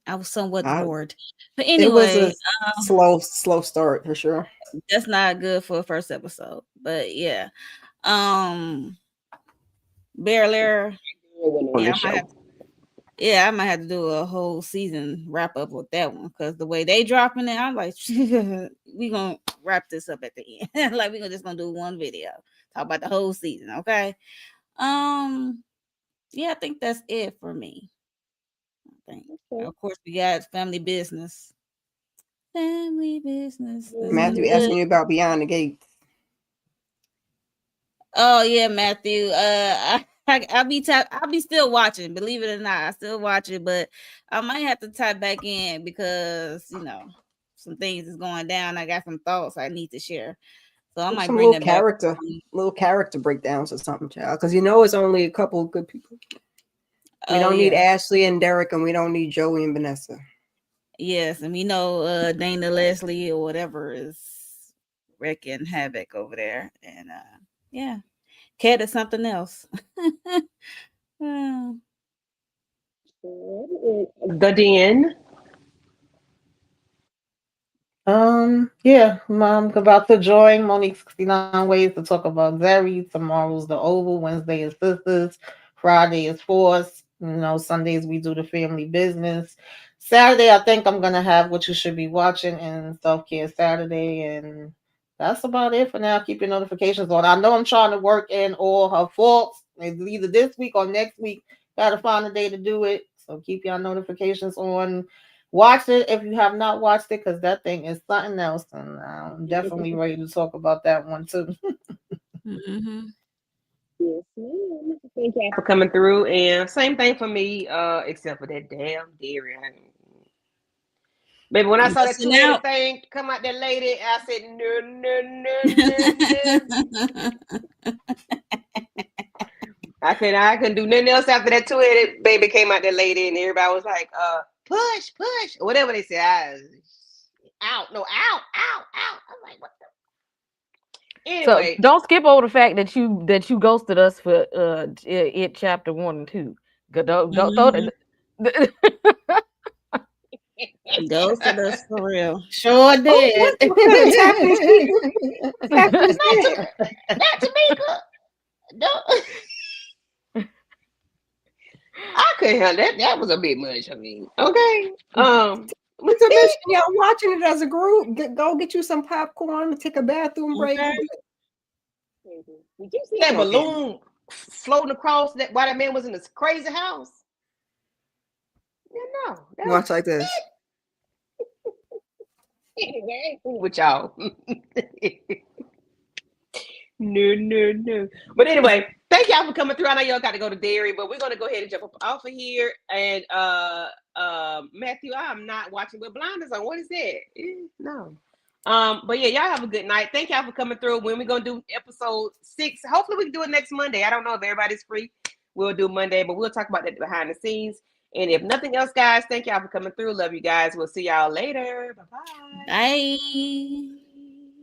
[SPEAKER 5] I was somewhat bored. But
[SPEAKER 4] It was
[SPEAKER 5] anyway,
[SPEAKER 4] a slow start for sure.
[SPEAKER 5] that's not good for a first episode. But yeah. Barely. Yeah, I might have to do a whole season wrap up with that one because the way they dropping it, I'm like, we gonna wrap this up at the end. Like we just gonna do one video, talk about the whole season, okay? Yeah, I think that's it for me. I think. Okay. Of course, we got Family Business. Family Business.
[SPEAKER 4] Matthew asking you about Beyond the Gates.
[SPEAKER 5] Oh yeah, Matthew. I'll be still watching. Believe it or not, I still watch it, but I might have to type back in because some things is going down. I got some thoughts I need to share, so I might bring that back.
[SPEAKER 4] Little character breakdowns or something, child. Because it's only a couple of good people. We don't need Ashley and Derek, and we don't need Joey and Vanessa.
[SPEAKER 5] Yes, and we know Dana Leslie or whatever is wrecking havoc over there, and yeah. Cat is something else.
[SPEAKER 3] The Den.
[SPEAKER 7] Yeah, I'm about to join Monique 69 Ways to talk about Zeri. Tomorrow's the Oval. Wednesday is Sisters. Friday is Force. Sundays we do the family business. Saturday, I think I'm gonna have what you should be watching and self-care Saturday, and that's about it for now. Keep your notifications on. I know I'm trying to work in all her faults. It's either this week or next week. Gotta find a day to do it. So keep your notifications on. Watch it if you have not watched it, because that thing is something else, and I'm definitely ready to talk about that one too.
[SPEAKER 5] Mm-hmm.
[SPEAKER 3] Yes, ma'am. Thank you for coming through, and same thing for me, except for that damn dairy. Baby, when I saw that two-headed thing come out that lady, I said, no. I couldn't do nothing else after that two-headed baby came out that lady, and everybody was like, push, whatever they said. Out. I'm like, what the? Anyway,
[SPEAKER 6] so don't skip over the fact that you ghosted us for it chapter 1 and 2. Don't throw that.
[SPEAKER 5] Ghosted us for real.
[SPEAKER 7] Sure did.
[SPEAKER 3] Not Tamika. No. I couldn't handle that. That was a bit much. I mean, okay.
[SPEAKER 4] Y'all watching it as a group. Go get you some popcorn and take a bathroom break.
[SPEAKER 5] Okay.
[SPEAKER 3] Did you see that balloon floating across that while that man was in this crazy house? Yeah, no.
[SPEAKER 4] Watch like this.
[SPEAKER 3] Anyway, I ain't cool with y'all. No. But anyway, thank y'all for coming through. I know y'all got to go to dairy, but we're gonna go ahead and jump off of here. And Matthew, I'm not watching with blinders on. What is that? No. But yeah, y'all have a good night. Thank y'all for coming through. When we're gonna do episode 6, hopefully we can do it next Monday. I don't know if everybody's free. We'll do Monday, but we'll talk about that behind the scenes. And if nothing else, guys, thank y'all for coming through. Love you guys. We'll see y'all later. Bye-bye.
[SPEAKER 5] Bye.